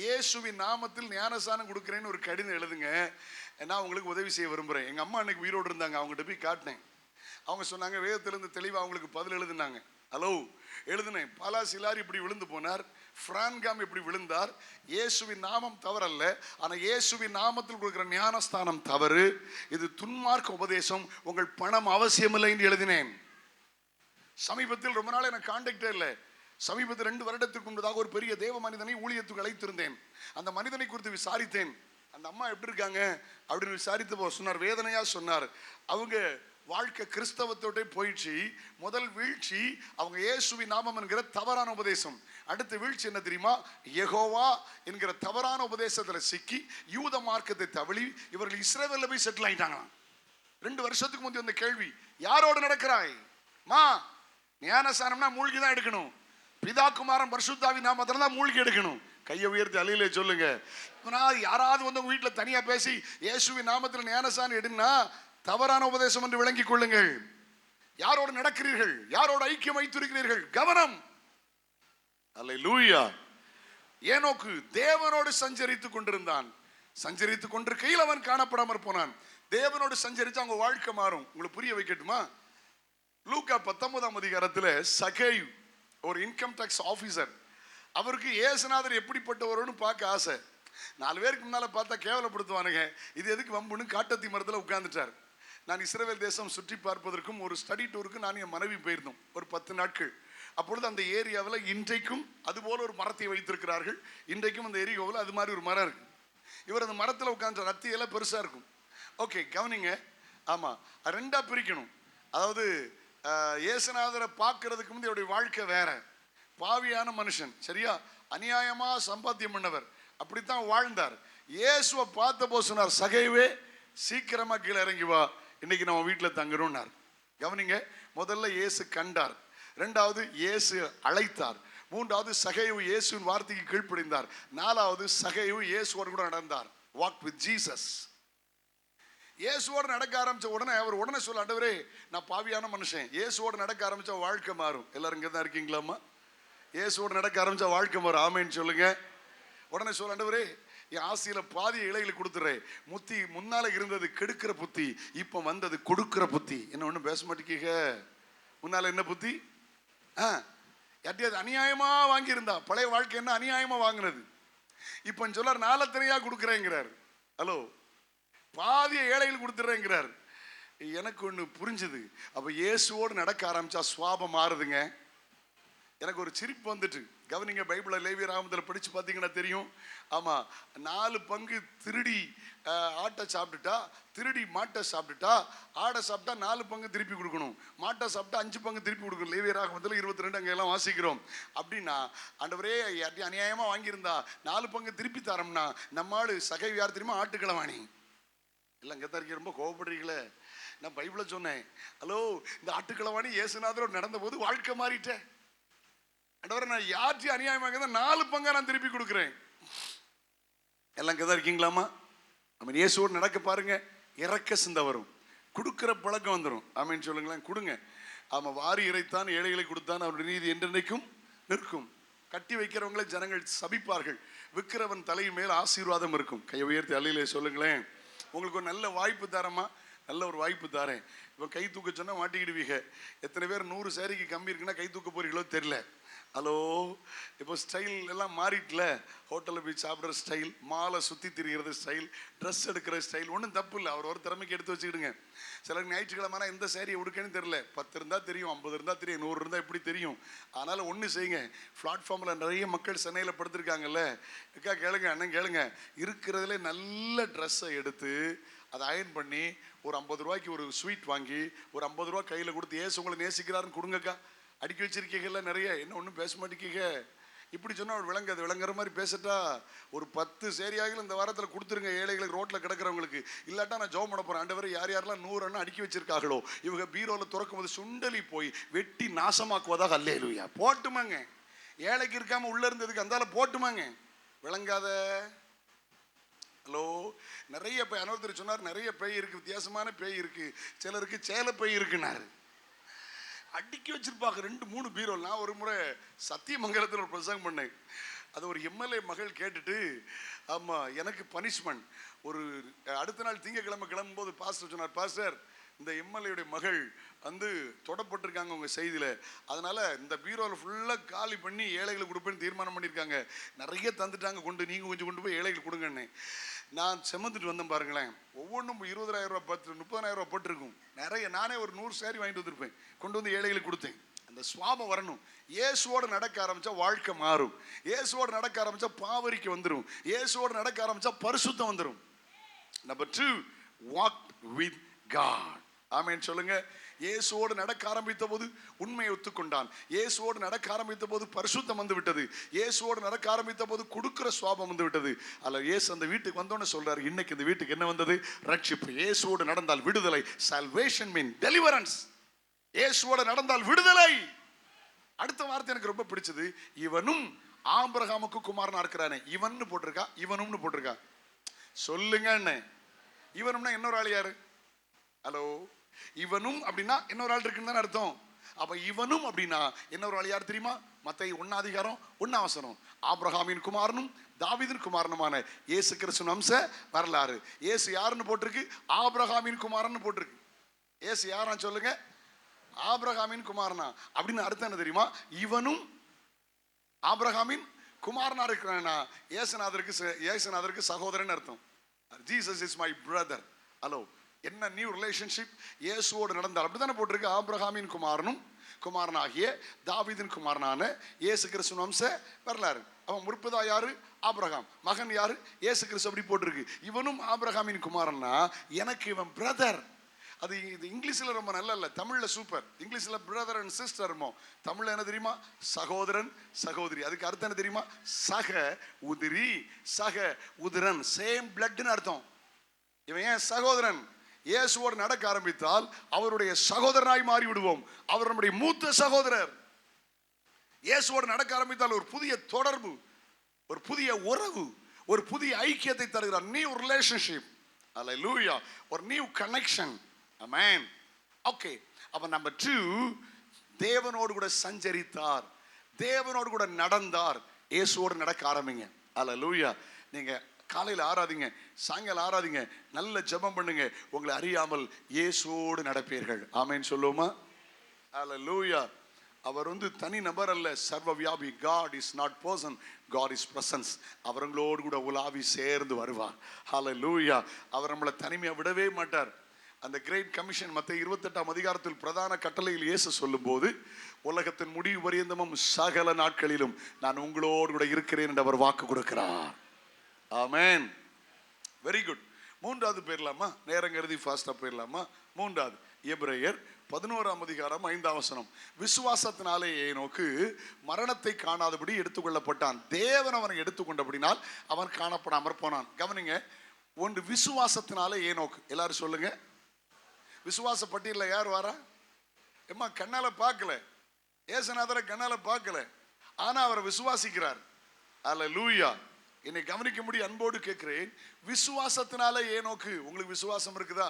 இயேசுவின் நாமத்தில் ஞானஸ்நானம் கொடுக்குறேன்னு ஒரு கடிதம் எழுதுங்க, நான் உங்களுக்கு உதவி செய்ய விரும்புகிறேன். எங்கள் அம்மா அன்னைக்கு உயிரோடு இருந்தாங்க, அவங்ககிட்ட போய் காட்டினேன். அவங்க சொன்னாங்க, வேதத்திலிருந்து தெளிவாக அவங்களுக்கு பதில் எழுதுனாங்க. ஹலோ, எழுதுனேன். பலா சிலார் இப்படி விழுந்து போனார், பிரான்காம் எப்படி விழுந்தார்? இயேசுவின் நாமம் தவறல்ல, ஆனா இயேசுவின் நாமத்தில் கொடுக்கிற ஞானஸ்தானம் தவறு. இது துன்மார்க்க உபதேசம், உங்கள் பணம் அவசியமில்லை என்று எழுதினேன். சமீபத்தில் ரொம்ப நாள் எனக்கு கான்டாக்டே இல்லை. சமீபத்தில் 2 வருடத்துக்கு முன்பதாக ஒரு பெரிய தேவ மனிதனை ஊழியத்துக்கு அழைத்திருந்தேன். அந்த மனிதனை குறித்து விசாரித்தேன். அந்த அம்மா எப்படி இருக்காங்க அப்படின்னு விசாரித்து சொன்னார். வேதனையா சொன்னார். அவங்க வாழ்க்கை கிறிஸ்தவத்தோட போயிடுச்சு. முதல் வீழ்ச்சி அவங்க இயேசுவின் நாமம் என்கிற தவறான உபதேசம். அடுத்த வீழ்ச்சி என்ன தெரியுமா? யெகோவா என்கிற தவறான உபதேசத்துல சிக்கி யூத மார்க்கத்தை தவழி இவர்கள் இஸ்ரவேல்ல போய் செட்டில் ஆயிட்டாங்களாம். 2 வருஷத்துக்கு முந்தைய அந்த கேள்வி, யாரோடு நடக்கிறாய் மா? ஞானஸ்நானம்னா மூழ்கி தான் எடுக்கணும். பிதா குமாரன் பரிசுத்தாவி நாமத்துல தான் மூழ்கி எடுக்கணும். கையை உயர்த்தி அலையிலே சொல்லுங்க. யாராவது வந்து உங்க வீட்டுல தனியா பேசி இயேசுவின் நாமத்தில் ஞானஸ்நானம் எடுன்னா தவறான உபதேசம் என்று விளங்கிக் கொள்ளுங்கள். யாரோடு நடக்கிறீர்கள், யாரோடு ஐக்கியம் வைத்திருக்கிறீர்கள், கவனம். அல்லேலூயா. ஏனோக்கு தேவனோடு சஞ்சரித்துக் கொண்டிருந்தான். சஞ்சரித்துக் கொண்டிருக்கையில் அவன் காணப்படாமற் போனான். தேவனோடு சஞ்சரித்து அவங்க வாழ்க்கை மாறும். உங்களுக்கு புரிய வைக்கட்டுமா? லூக்கா 19ஆம் அதிகாரத்துல சகேயு ஒரு இன்கம் டாக்ஸ் ஆபீசர். அவருக்கு இயேசுநாதர் எப்படிப்பட்டவரோன்னு பார்க்க ஆசை. 4 பேருக்கு முன்னால பார்த்தா கேவலப்படுத்துவானுங்க, இது எதுக்கு வம்புன்னு காட்டத்தி மரத்தில் உட்கார்ந்துட்டார். நான் இஸ்ரவேல் தேசம் சுற்றி பார்ப்பதற்கும் ஒரு ஸ்டடி டூருக்கு நான் என் மனைவி போயிருந்தோம் ஒரு 10 நாட்கள். அப்பொழுது அந்த ஏரியாவில் இன்றைக்கும் அதுபோல ஒரு மரத்தை வைத்திருக்கிறார்கள். இன்றைக்கும் அந்த ஏரியாவில் அது மாதிரி ஒரு மரம் இருக்கு. இவர் அந்த மரத்தில் உட்கார்ந்த ரத்தி எல்லாம் பெருசா இருக்கும். ஓகே, கவனிங்க. ஆமா, 2ஆ பிரிக்கணும். அதாவது இயேசுநாதரை பார்க்கறதுக்கு முந்தைய அவருடைய வாழ்க்கை வேற. பாவியான மனுஷன், சரியா, அநியாயமா சம்பாத்தியம் பண்ணவர், அப்படித்தான் வாழ்ந்தார். இயேசுவை பார்த்த போது சொன்னார், சகைவே சீக்கிரமா கீழே இறங்கி வா, இன்னைக்கு நம்ம வீட்டில் தங்குறோம்னார். கவனிங்க, முதல்ல இயேசு கண்டார், 2வது இயேசு அழைத்தார், 3வது சகைவு இயேசுவின் வார்த்தைக்கு கீழ்ப்படிந்தார், 4வது சகைவு இயேசுவோடு கூட நடந்தார். Walk with Jesus. இயேசுவோடு நடக்க ஆரம்பிச்ச உடனே அவர் உடனே சொல்ல, ஆண்டவரே நான் பாவியான மனுஷன், இயேசுவோடு நடக்க ஆரம்பிச்சா வாழ்க்கை மாறும். எல்லாரும் இங்கே தான் இருக்கீங்களாமா? இயேசுவோடு நடக்க ஆரம்பிச்சா வாழ்க்கை மாறும். ஆமேன்னு சொல்லுங்க. உடனே சொல்ல, ஆண்டவரே என் ஆசையில பாதி இலைகளை கொடுத்துறேன். முத்தி முன்னால இருந்தது கெடுக்கிற புத்தி, இப்ப வந்தது கொடுக்கிற புத்தி. என்ன ஒண்ணு பேச மாட்டேங்க. முன்னால என்ன புத்தி? யார்ட்டையாவது அநியாயமா வாங்கியிருந்தா, பழைய வாழ்க்கை என்ன அநியாயமா வாங்கினது, இப்ப சொல்லார் நாலத்தனையா கொடுக்குறேங்கிறார். ஹலோ, பாதிய ஏழைகள் கொடுத்துறேங்கிறார். எனக்கு ஒண்ணு புரிஞ்சுது. அப்ப இயேசுவோடு நடக்க ஆரம்பிச்சா சுவாபம் மாறுதுங்க. எனக்கு ஒரு சிரிப்பு வந்துட்டு. கவனிங்க, பைபிள லேவியர் ஆகமத்தில் படிச்சு பார்த்தீங்கன்னா தெரியும். ஆமா, 4 பங்கு திருடி ஆட்டை சாப்பிட்டுட்டா, திருடி மாட்டை சாப்பிட்டுட்டா, ஆடை சாப்பிட்டா 4 பங்கு திருப்பி கொடுக்கணும், மாட்டை சாப்பிட்டா 5 பங்கு திருப்பி கொடுக்கணும். லேவியர் ஆகமத்தில் 22 அங்கே எல்லாம் வாசிக்கிறோம். அப்படின்னா ஆண்டவரே அநியாயமா வாங்கியிருந்தா 4 பங்கு திருப்பி தரோம்னா நம்ம ஆளு சகை யார் தெரியுமா? ஆட்டுக்கிழவாணி. எல்லாம் கத்தாரிக்க ரொம்ப கோவப்படுறீங்களே. நான் பைபிள சொன்னேன். ஹலோ, இந்த ஆட்டுக்கிழவாணி இயேசுநாதரோடு நடந்த போது வாழ்க்கை மாறிட்டேன். ஆண்டவரே நான் யார்ட்டையும் அநியாயமாக 4 பங்கா நான் திருப்பி கொடுக்குறேன். எல்லாம் கதா இருக்கீங்களாமா? நம்ம இயேசுவோடு நடக்க பாருங்க, இறக்க சிந்த வரும், கொடுக்கிற பழக்கம் வந்துடும். ஆமேன்னு சொல்லுங்களேன். கொடுங்க. ஆமா, வாரி இறைத்தான் ஏழைகளை கொடுத்தான், அவருடைய நீதி என்றென்றைக்கும் நிற்கும். கட்டி வைக்கிறவங்களை ஜனங்கள் சபிப்பார்கள், விற்கிறவன் தலை மேல் ஆசீர்வாதம் இருக்கும். கையை உயர்த்தி அல்லையிலே சொல்லுங்களேன். உங்களுக்கு ஒரு நல்ல வாய்ப்பு தரமா? நல்ல ஒரு வாய்ப்பு தரேன். இப்போ கை தூக்க சொன்னா மாட்டிக்கிடுவீங்க. எத்தனை பேர் 100 சாரிக்கு கம்மி இருக்குன்னா கை தூக்க போறீங்களோ தெரியல. ஹலோ, இப்போ ஸ்டைல் எல்லாம் மாறிட்டுல. ஹோட்டலில் போய் சாப்பிட்ற ஸ்டைல், மாலை சுற்றி திரிகிறது ஸ்டைல், ட்ரெஸ் எடுக்கிற ஸ்டைல், ஒன்றும் தப்பு இல்லை. அவர் ஒரு திறமைக்கு எடுத்து வச்சுக்கிடுங்க. சிலருக்கு ஞாயிற்றுக்கிழமை எந்த சாரியை உடுக்கன்னு தெரியல. 10 இருந்தால் தெரியும், 50 இருந்தால் தெரியும், 100 இருந்தால் எப்படி தெரியும்? அதனால் ஒன்று செய்யுங்க. பிளாட்ஃபார்மில் நிறைய மக்கள் சென்னையில் படுத்திருக்காங்கல்ல, அக்கா கேளுங்க, அண்ணன் கேளுங்க, இருக்கிறதுல நல்ல ட்ரெஸ்ஸை எடுத்து அதை அயன் பண்ணி ஒரு 50 ரூபாய்க்கு ஒரு ஸ்வீட் வாங்கி ஒரு 50 ரூபா கையில் கொடுத்து, ஏசு உங்களை நேசிக்கிறாருன்னு கொடுங்கக்கா. அடிக்க வச்சிருக்கீங்கல்ல நிறைய, என்ன ஒன்றும் பேச மாட்டேங்க. இப்படி சொன்னால் அவர் விளங்காது. விளங்குற மாதிரி பேசட்டா ஒரு 10 சேரியாகிலும் இந்த வாரத்தில் கொடுத்துருங்க ஏழைகளுக்கு, ரோட்டில் கிடக்கிறவங்களுக்கு. இல்லாட்டா நான் ஜெபம் பண்ண போகிறேன். ஆண்டவரே யார் யாரெல்லாம் 100 அண்ணா அடுக்கி வச்சிருக்காங்களோ இவங்க பீரோவில் துறக்கும் போது சுண்டலி போய் வெட்டி நாசமாக்குவதாக அல்லேலூயா போட்டுமாங்க. ஏழைக்கு இருக்காம உள்ள இருந்ததுக்கு அந்தால போட்டுமாங்க. விளங்காத. ஹலோ, நிறைய பேய். அனோத்தர் சொன்னார் நிறைய பேய் இருக்கு, வித்தியாசமான பேய் இருக்கு. சிலருக்கு சேல பேய் இருக்குனாரு. அடுக்கி வச்சிருப்பாங்க 2-3 பீரோ. நான் ஒரு முறை சத்தியமங்கலத்தில் ஒரு பிரசங்கம் பண்ணேன். அது ஒரு எம்எல்ஏ மகள் கேட்டுட்டு, ஆமா எனக்கு பனிஷ்மெண்ட். ஒரு அடுத்த நாள் திங்கக்கிழமை கிளம்பும்போது பாஸ்டர் சொன்னார், பாஸ்டர் இந்த எம்எல்ஏடைய மகள் வந்து தொடப்பட்டிருக்காங்க உங்க செய்தியில. அதனால இந்த பீரோவில் ஃபுல்லா காலி பண்ணி ஏழைகளுக்கு கொடுப்பேன்னு தீர்மானம் பண்ணியிருக்காங்க. நிறைய தந்துட்டாங்க, கொண்டு நீங்க கொஞ்சம் கொண்டு போய் ஏழைகளுக்கு கொடுங்கன்னு. நான் செமந்துட்டு வந்தேன் பாருங்களேன். ஒவ்வொன்றும் 20,000 ரூபாய் 30,000 ரூபாய் போட்டிருக்கும். நிறைய நானே ஒரு 100 சேரி வாங்கிட்டு வந்திருப்பேன், கொண்டு வந்து ஏழைகளுக்கு கொடுத்தேன். அந்த சுவாபம் வரணும். இயேசுவோடு நடக்க ஆரம்பிச்சா வாழ்க்கை மாறும். இயேசுவோடு நடக்க ஆரம்பிச்சா பாவரிக்கு வந்துடும். இயேசுவோடு நடக்க ஆரம்பிச்சா பரிசுத்தம் வந்துடும். Number 2, walk with God. Amen சொல்லுங்க. இயேசுவோடு நடக்க ஆரம்பித்த போது உண்மையை ஒத்துக்கொண்டான். இயேசுவோடு நடக்க ஆரம்பித்த போது பரிசுத்தம் வந்து விட்டது. இயேசுவோடு நடக்க ஆரம்பித்த போது கொடுக்கிற சுவாபம் வந்து விட்டது. அல்ல, இயேசு அந்த வீட்டுக்கு வந்தோன்னு சொல்றாரு, இன்னைக்கு இந்த வீட்டுக்கு என்ன வந்தது? ரட்சிப்பு. இயேசுவோடு நடந்தால் விடுதலை. salvation mean deliverance. இயேசுவோடு நடந்தால் விடுதலை. அடுத்த வார்த்தை எனக்கு ரொம்ப பிடிச்சது. இவனும் ஆபிரகாமுக்கு குமாரனா இருக்கிறானே. இவன்னு போட்டிருக்கா, இவனும்னு போட்டிருக்கா. சொல்லுங்க என்ன இவனும்னா? இன்னொரு ஆள் யாரு? ஹலோ, இவனும் அப்படின்னா இன்னொரு ஆள் இருக்குன்னு தானே அர்த்தம். அப்ப இவனும் அப்படின்னா இன்னொரு ஆள் யார் தெரியுமா? மத்தேயு 1:1 ஆபிரகாமின் குமாரனும் தாவீதின் குமாரனுமான இயேசு கிறிஸ்துவின் வம்ச வரலாறு. இயேசு யாருன்னு போட்டிருக்கு? ஆபிரகாமின் குமாரன் போட்டிருக்கு. இயேசு யாரா சொல்லுங்க? ஆபிரகாமின் குமாரனா. அப்படின்னு அர்த்தம் என்ன தெரியுமா? இவனும் ஆபிரகாமின் குமாரனா இருக்கிறானா இயேசுநாதருக்கு சகோதரன் அர்த்தம். Jesus is my brother. Hello, என்ன நியூ ரிலேஷன்ஷிப்? இயேசுவோடு நடந்தார். அப்படித்தானே போட்டிருக்கு. ஆபிரகாமின் குமாரனும் குமாரனாகிய தாவீதின் குமாரனான இயேசு கிறிஸ்துவின் வம்ச வரலாறு. அவன் முற்பதா யாரு? ஆபிரகாம். மகன் யாரு? இயேசு கிறிஸ்து. அப்படி போட்டிருக்கு. இவனும் ஆபிரகாமின் குமாரன்னா எனக்கு இவன் பிரதர். அது இது இங்கிலீஷ்ல ரொம்ப நல்ல இல்ல, தமிழ்ல சூப்பர். இங்கிலீஷ்ல பிரதர் அண்ட் சிஸ்டர், தமிழ்ல என்ன தெரியுமா? சகோதரன் சகோதரி. அதுக்கு அர்த்தம் என்ன தெரியுமா? சக உதிரி, சக உதிரன், சேம் பிளட்னு அர்த்தம். இவன் ஏன் சகோதரன்? இயேசுவோடு நடக்க ஆரம்பித்தால் அவருடைய சகோதரனாய் மாறி விடுவோம். அவர் நம்முடைய மூத்த சகோதரர். இயேசுவோடு நடக்க ஆரம்பித்தால் ஒரு புதிய தொடர்பு, ஒரு புதிய உறவு, ஒரு புதிய ஐக்கியத்தை தருகிறார். New relationship. அல்லேலூயா. ஒரு நியூ கனெக்ஷன். ஆமென். ஓகே. அப்ப நம்பர் 2, தேவனோடு கூட சஞ்சரித்தார், தேவனோடு கூட நடந்தார். இயேசுவோடு நடக்க ஆரம்பிங்க. அல்லேலூயா. நீங்க காலையில் ஆராதிங்க, சாயங்காலம் ஆராதிங்க, நல்ல ஜெபம் பண்ணுங்க. உங்களை அறியாமல் இயேசுவோடு நடப்பீர்கள். ஆமென் சொல்லுவோமா? அல்லேலூயா. அவர் தனி நபர் அல்ல, சர்வ வியாபி. God is not person, God is presence. அவங்களோடு கூட உலாவி சேர்ந்து வருவார். ஹல்லேலூயா. அவர் நம்மளை தனிமையா விடவே மாட்டார். அந்த கிரேட் கமிஷன் மத்தேயு 28 பிரதான கட்டளையில் இயேசு சொல்லும்போது, உலகத்தின் முடிவு பரியந்தமும் சகல நாட்களிலும் நான் உங்களோடு கூட இருக்கிறேன் என்று அவர் வாக்கு கொடுக்கிறார். ஆமென். Very good. 3வது போயிடலாமா? நேரம் கருதி ஃபாஸ்டா போயிடலாமா? 3வது எபிரேயர் 11:5. விசுவாசத்தினாலே ஏனோக்கு மரணத்தை காணாதபடி எடுத்துக்கொள்ளப்பட்டான். தேவன் அவனை எடுத்துக்கொண்டபடினால் அவன் காணப்படாமற் போனான். கவனிங்க, ஒன்று விசுவாசத்தினாலே ஏனோக்கு. எல்லாரும் சொல்லுங்க. விசுவாச பட்டியலில் யார் வாரா? எம்மா கண்ணால பார்க்கல, ஏசுநாதரை கண்ணால பார்க்கல, ஆனா அவரை விசுவாசிக்கிறார். அல்லேலூயா. என்னை கவனிக்க முடியும், அன்போடு கேட்கிறேன். விசுவாசத்தினால ஏனோக்கு. உங்களுக்கு விசுவாசம் இருக்குதா?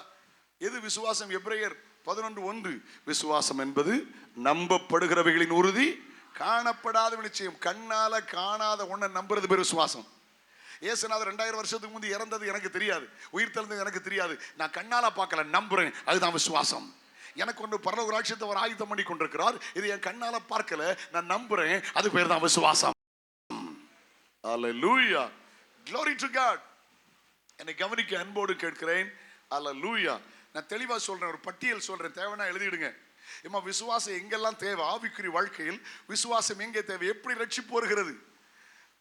எது விசுவாசம்? எபிரேயர் 11:1. விசுவாசம் என்பது நம்பப்படுகிறவைகளின் உறுதி, காணப்படாத நிச்சயம். கண்ணால காணாத ஒன்றை நம்புறது பேர் விசுவாசம். இயேசுநாதர் 2000 வருஷத்துக்கு முந்தி இறந்தது எனக்கு தெரியாது, உயிர் தெழுந்தது எனக்கு தெரியாது. நான் கண்ணால பார்க்கல, நம்புறேன். அதுதான் விசுவாசம். எனக்கு ஒன்று பரலோக ராஜ்யத்தை அவர் ஆயத்தம் பண்ணி கொண்டிருக்கிறார். இது என் கண்ணால பார்க்கல, நான் நம்புறேன். அது பேர் தான் விசுவாசம். அல்லேலூயா. Glory to God. என்னை கவனிக்க அன்போடு கேட்கிறேன். அல்லேலூயா. நான் தெளிவா சொல்றேன், ஒரு பட்டியல் சொல்றேன், தேவைன்னா எழுதிடுங்க. ஏமா விசுவாசம் எங்கெல்லாம் தேவை? ஆவிக்குரிய வாழ்க்கையில் விசுவாசம் எங்கே தேவை? எப்படி ரட்சிப்பு வருகிறது?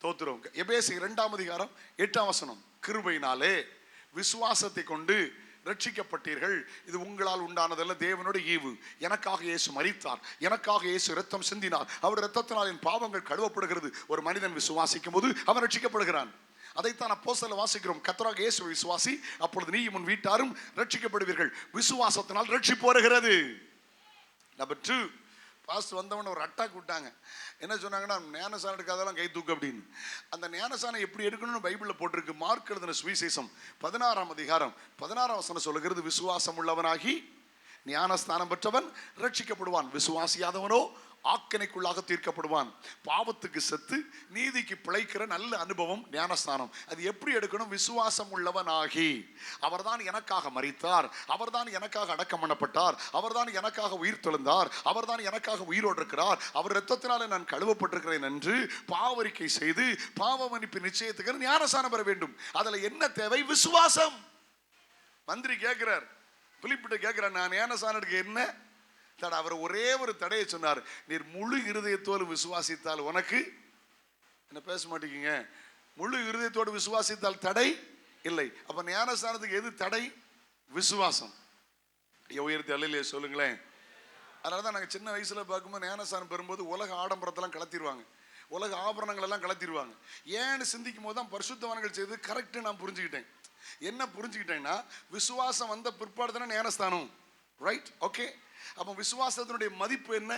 தோத்திரம். எபேசியர் 2:8. கிருபையினாலே விசுவாசத்தை கொண்டு ரட்சிக்கப்பட்டீர்கள். இது உங்களால் உண்டானதல்ல, தேவனுடைய ஈவு. எனக்காக இயேசு மரித்தார், எனக்காக இயேசு இரத்தம் சிந்தினார், அவர் இரத்தத்தினால் என் பாவங்கள் கழுவப்படுகிறது. ஒரு மனிதன் விசுவாசிக்கும் போது அவன் ரட்சிக்கப்படுகிறான். அதைத்தான் அப்போஸ்தலர் வாசிக்கிறோம். கர்த்தராகிய இயேசு விசுவாசி, அப்பொழுது நீயும் உன் வீட்டாரும் ரட்சிக்கப்படுவீர்கள். விசுவாசத்தினால் ரட்சிப்பு வருகிறது. நம்பர் 2, பாஸ்ட் வந்தவன ஒரு அட்டாக் விட்டாங்க. என்ன சொன்னாங்கன்னா, ஞானசானம் எடுக்காதெல்லாம் கை தூக்கு அப்படின்னு. அந்த ஞானசானம் எப்படி எடுக்கணும்னு பைபிளில் போட்டிருக்கு. மார்க் எழுதின சுவிசேஷம் 16:16 சொல்லுகிறது, விசுவாசம் உள்ளவனாகி ஞானஸ்தானம் பெற்றவன் ரட்சிக்கப்படுவான், விசுவாசியாதவனோ ஆக்கினைக்குள்ளாக தீர்க்கப்படுவான். பாவத்துக்கு செத்து நீதிக்கு பிழைக்கிற நல்ல அனுபவம் ஞானஸ்தானம். அது எப்படி எடுக்கணும்? விசுவாசம் உள்ளவனாகி, அவர்தான் எனக்காக மரித்தார், அவர்தான் எனக்காக அடக்கம் பண்ணப்பட்டார், அவர்தான் எனக்காக உயிர் தெழுந்தார், அவர்தான் எனக்காக உயிரோடு இருக்கிறார், அவர் இரத்தத்தினாலே நான் கழுவப்பட்டிருக்கிறேன் என்று பாவரிக்கை செய்து பாவ மன்னிப்பு நிச்சயத்துக்கு ஞானஸ்தானம் பெற வேண்டும். அதுல என்ன தேவை? விசுவாசம். மந்திரி கேட்கிறார், பிலிப்பிட்ட கேட்கிறார், நான் ஞானஸ்தானம் எடுக்க என்ன? அவர் ஒரே ஒரு தடையை சொன்னார், நீர் முழு இருதயத்தோடு விசுவாசித்தால் உனக்கு என்ன. பேச மாட்டேங்க. முழு இருதயத்தோடு விசுவாசித்தால் தடை இல்லை. அப்ப ஞானஸ்தானத்துக்கு எது தடை? விசுவாசம். உயர்த்தி அல்லையே சொல்லுங்களேன். அதனாலதான் நாங்க சின்ன வயசுல பார்க்கும்போது ஞானஸ்தானம் பெறும்போது உலக ஆடம்பரத்தெல்லாம் கலத்திடுவாங்க, உலக ஆபரணங்கள் எல்லாம் கலத்திடுவாங்க. ஏன்னு சிந்திக்கும் போது தான் பரிசுத்தவான்கள் செய்து கரெக்ட் நான் புரிஞ்சுக்கிட்டேன். என்ன புரிஞ்சுக்கிட்டேன்னா, விசுவாசம் வந்த பிற்பாடு தானே ஞானஸ்தானம், ரைட்? ஓகே. அப்ப விசுவாசத்தினுடைய மதிப்பு என்ன?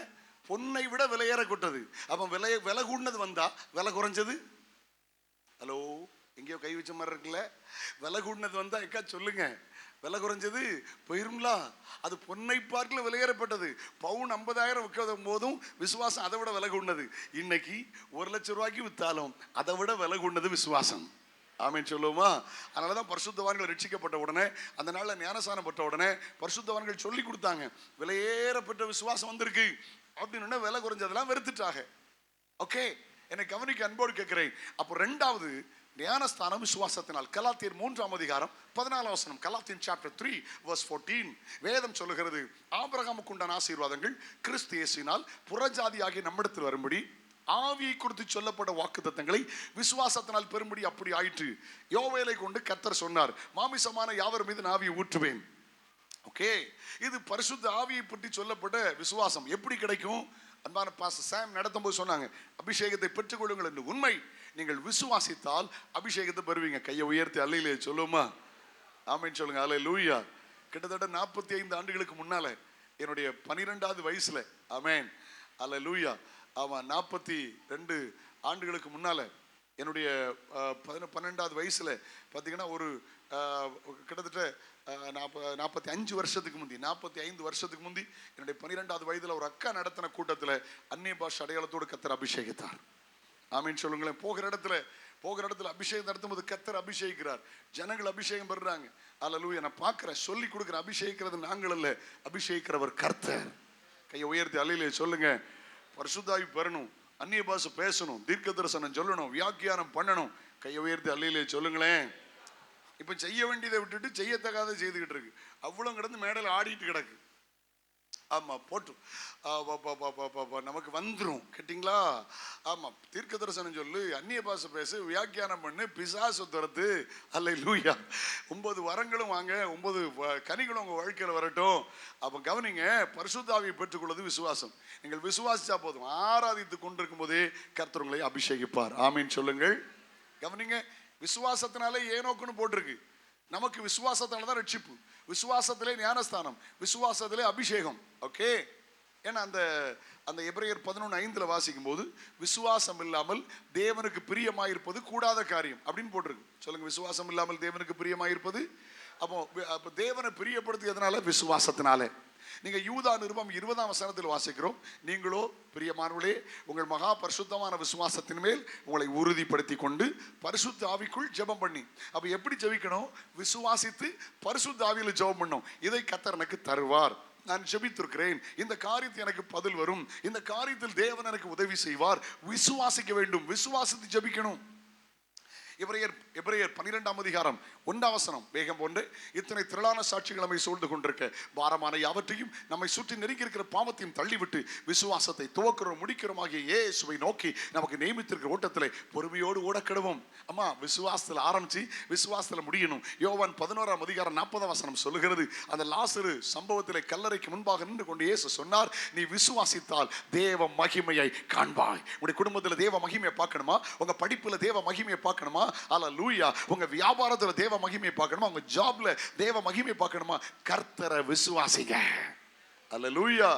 பொன்னை விட விலையேற கொட்டது. அப்ப விலை கூடது வந்தா விலை குறைஞ்சது. ஹலோ, எங்கேயோ கை வச்ச மாதிரி இருக்குல்ல. விலை கூடது வந்தா எக்கா சொல்லுங்க, விலை குறைஞ்சது போயிருங்களா? அது பொன்னை பார்க்கல விலையேறப்பட்டது. பவுன் 50,000 விற்கும் போதும் விசுவாசம் அதை விட விலை கூடது. இன்னைக்கு 1,00,000 ரூபாய்க்கு வித்தாலும் அதை விட விலை கூடது விசுவாசம். ஆமென் சொல்லுவோமா? அதனாலதான் பரிசுத்தவான்கள் ரட்சிக்கப்பட்ட உடனே, அந்த நாள்ல ஞானஸ்தானம் பெற்ற உடனே பரிசுத்தவான்கள் சொல்லி கொடுத்தாங்க, விலையேறப்பட்ட விசுவாசம் வந்திருக்கு அப்படின்னு. விலை குறைஞ்சதெல்லாம் வெறுத்துட்டாங்க. ஓகே, என்னை கவனிக்க அன்போடு கேட்கிறேன். அப்போ ரெண்டாவது ஞானஸ்தானம் விசுவாசத்தினால். கலாத்தியர் 3ஆம் அதிகாரம் 14ஆம் வசனம். கலாத்தியர் சாப்டர் 3 verse 14 வேதம் சொல்லுகிறது, ஆபிரகாமுக்கு உண்டான ஆசீர்வாதங்கள் கிறிஸ்து இயேசுவினால் புறஜாதி ஆகிய நம்மிடத்தில் வரும்படி ஆவியை குறித்து சொல்லப்பட்ட வாக்குத்தத்தங்களை விசுவாசத்தினால் பெரும்படி அப்படி ஆயிற்று. யோவேலை கொண்டு கர்த்தர் சொன்னார், மாமிசமான யாவர் மீது ஆவியை ஊற்றுவேன். ஓகே, இது பரிசுத்த ஆவியை பற்றி சொல்லப்பட்ட விசுவாசம். எப்படி கிடைக்கும்? அன்பான பாஸ்டர் சாம் நடத்தும் போது சொன்னாங்க, அபிஷேகத்தை பெற்றுக்கொள்ளுங்கள் என்று. உண்மை, நீங்கள் விசுவாசித்தால் அபிஷேகத்தை பெறுவீங்க. கையை உயர்த்தி அல்லையிலே சொல்லுமா? ஆமென் சொல்லுங்க. அல்லேலூயா. கிட்டத்தட்ட 45 ஆண்டுகளுக்கு முன்னால என்னுடைய 12வது வயசுல, ஆமென் அல்லேலூயா, ஆமாம் 42 ஆண்டுகளுக்கு முன்னால என்னுடைய 12வது வயசுல பார்த்தீங்கன்னா ஒரு கிட்டத்தட்ட 45 வருஷத்துக்கு முந்தி 45 வருஷத்துக்கு முந்தி என்னுடைய 12வது வயதுல ஒரு அக்கா நடத்தின கூட்டத்தில் அந்நிய பாஷை அடையாளத்தோடு கர்த்தர் அபிஷேகித்தார். ஆமீன் சொல்லுங்களேன். போகிற இடத்துல அபிஷேகம் நடத்தும் போது கர்த்தர் அபிஷேகிக்கிறார், ஜனங்கள் அபிஷேகம் பெறுறாங்க. அல்லேலூயா. நான் பார்க்கிறேன், சொல்லி கொடுக்குற அபிஷேகிக்கிறது நாங்கள் அல்ல, அபிஷேகிக்கிறவர் கர்த்தர். கையை உயர்த்தி அல்லையிலே சொல்லுங்க. பரிசுத்தாவி பெறணும், அந்நிய பாஷை பேசணும், தீர்க்க தரிசனம் சொல்லணும், வியாக்கியானம் பண்ணணும். கையை உயர்த்தி அல்லையிலே சொல்லுங்களேன். இப்ப செய்ய வேண்டியதை விட்டுட்டு செய்யத்தகாத செய்துகிட்டு இருக்கு. அவ்வளவு கிடந்து மேடையில் ஆடிட்டு கிடக்கு. ஆமா, போட்டு நமக்கு வந்துடும் கேட்டிங்களா? ஆமா, தீர்க்க தரிசனம் சொல்லு, அந்நிய பாஷை பேசு, வியாக்கியானம் பண்ணு, பிசாசு துரத்து. அல்லேலூயா. 9 வரங்களும் வாங்க, 9 கனிகளும் உங்க வாழ்க்கையில் வரட்டும். அப்ப கவனிங்க, பரிசுத்த ஆவியை பெற்றுக்கொள்வது விசுவாசம். நீங்கள் விசுவாசிச்சா போதும், ஆராதித்து கொண்டிருக்கும் போதே கர்த்தர் உங்களை அபிஷேகிப்பார். ஆமீன் சொல்லுங்கள். கவனிங்க, விசுவாசத்தினாலே ஏனோக்குன்னு போட்டிருக்கு. நமக்கு விசுவாசத்தினால தான் ரட்சிப்பு, விசுவாசத்திலே ஞானஸ்தானம், விசுவாசத்திலே அபிஷேகம். ஓகே. ஏன்னா அந்த எபிரேயர் 11:5 வாசிக்கும் போது விசுவாசம் இல்லாமல் தேவனுக்கு பிரியமாயிருப்பது கூடாத காரியம் அப்படின்னு போட்டிருக்கு. சொல்லுங்க, விசுவாசம் இல்லாமல் தேவனுக்கு பிரியமாயிருப்பது. அப்போ தேவனை பிரியப்படுத்தியதுனால விசுவாசத்தினால. நீங்க யூதா நிருபம் 20ஆம் வசனத்தில் வாசிக்கிறோம், நீங்களோ பிரியமானவர்களே உங்கள் மகா பரிசுத்தமான விசுவாசத்தின் மேல் உங்களை உறுதிப்படுத்தி கொண்டு பரிசுத்த ஆவிக்குள் ஜெபம் பண்ணி. அப்ப எப்படி ஜெபிக்கணும்? விசுவாசித்து பரிசுத்த ஆவியில் ஜெபம் பண்ணணும். இதை கர்த்தர் எனக்கு தருவார், நான் ஜெபித்திருக்கிறேன், இந்த காரியத்தில் எனக்கு பதில் வரும், இந்த காரியத்தில் தேவன் எனக்கு உதவி செய்வார். விசுவாசிக்க வேண்டும், விசுவாசித்து ஜெபிக்கணும். எபிரேயர் 12ஆம் அதிகாரம் 1ஆம் வசனம். வேகம் போன்று இத்தனை திரளான சாட்சிகள் நம்மை சூழ்ந்து கொண்டிருக்க பாரமான யாவற்றையும் நம்மை சுற்றி நெருங்கி இருக்கிற பாவத்தையும் தள்ளிவிட்டு விசுவாசத்தை துவக்கிறோம் முடிக்கிறோமாகிய இயேசுவை நோக்கி நமக்கு நியமித்திருக்கிற ஓட்டத்திலே பொறுமையோடு ஓடக்கிடுவோம். அம்மா, விசுவாசத்தில் ஆரம்பிச்சு விசுவாசத்தில் முடியணும். யோவான் 11ஆம் அதிகாரம் 40ஆம் வசனம் சொல்லுகிறது, அந்த லாசரு சம்பவத்திலே கல்லறைக்கு முன்பாக நின்று கொண்டு இயேசு சொன்னார், நீ விசுவாசித்தால் தேவ மகிமையை காண்பாய். உங்களுடைய குடும்பத்தில் தேவ மகிமையை பார்க்கணுமா? உங்க படிப்புல தேவ மகிமையை பார்க்கணுமா? அல்லேலூயா. உங்க வியாபாரத்துல தேவ மகிமையை பார்க்கணுமா? உங்க ஜாப்ல தேவ மகிமையை பார்க்கணுமா? கர்த்தரை விசுவாசிங்க. அல்லேலூயா.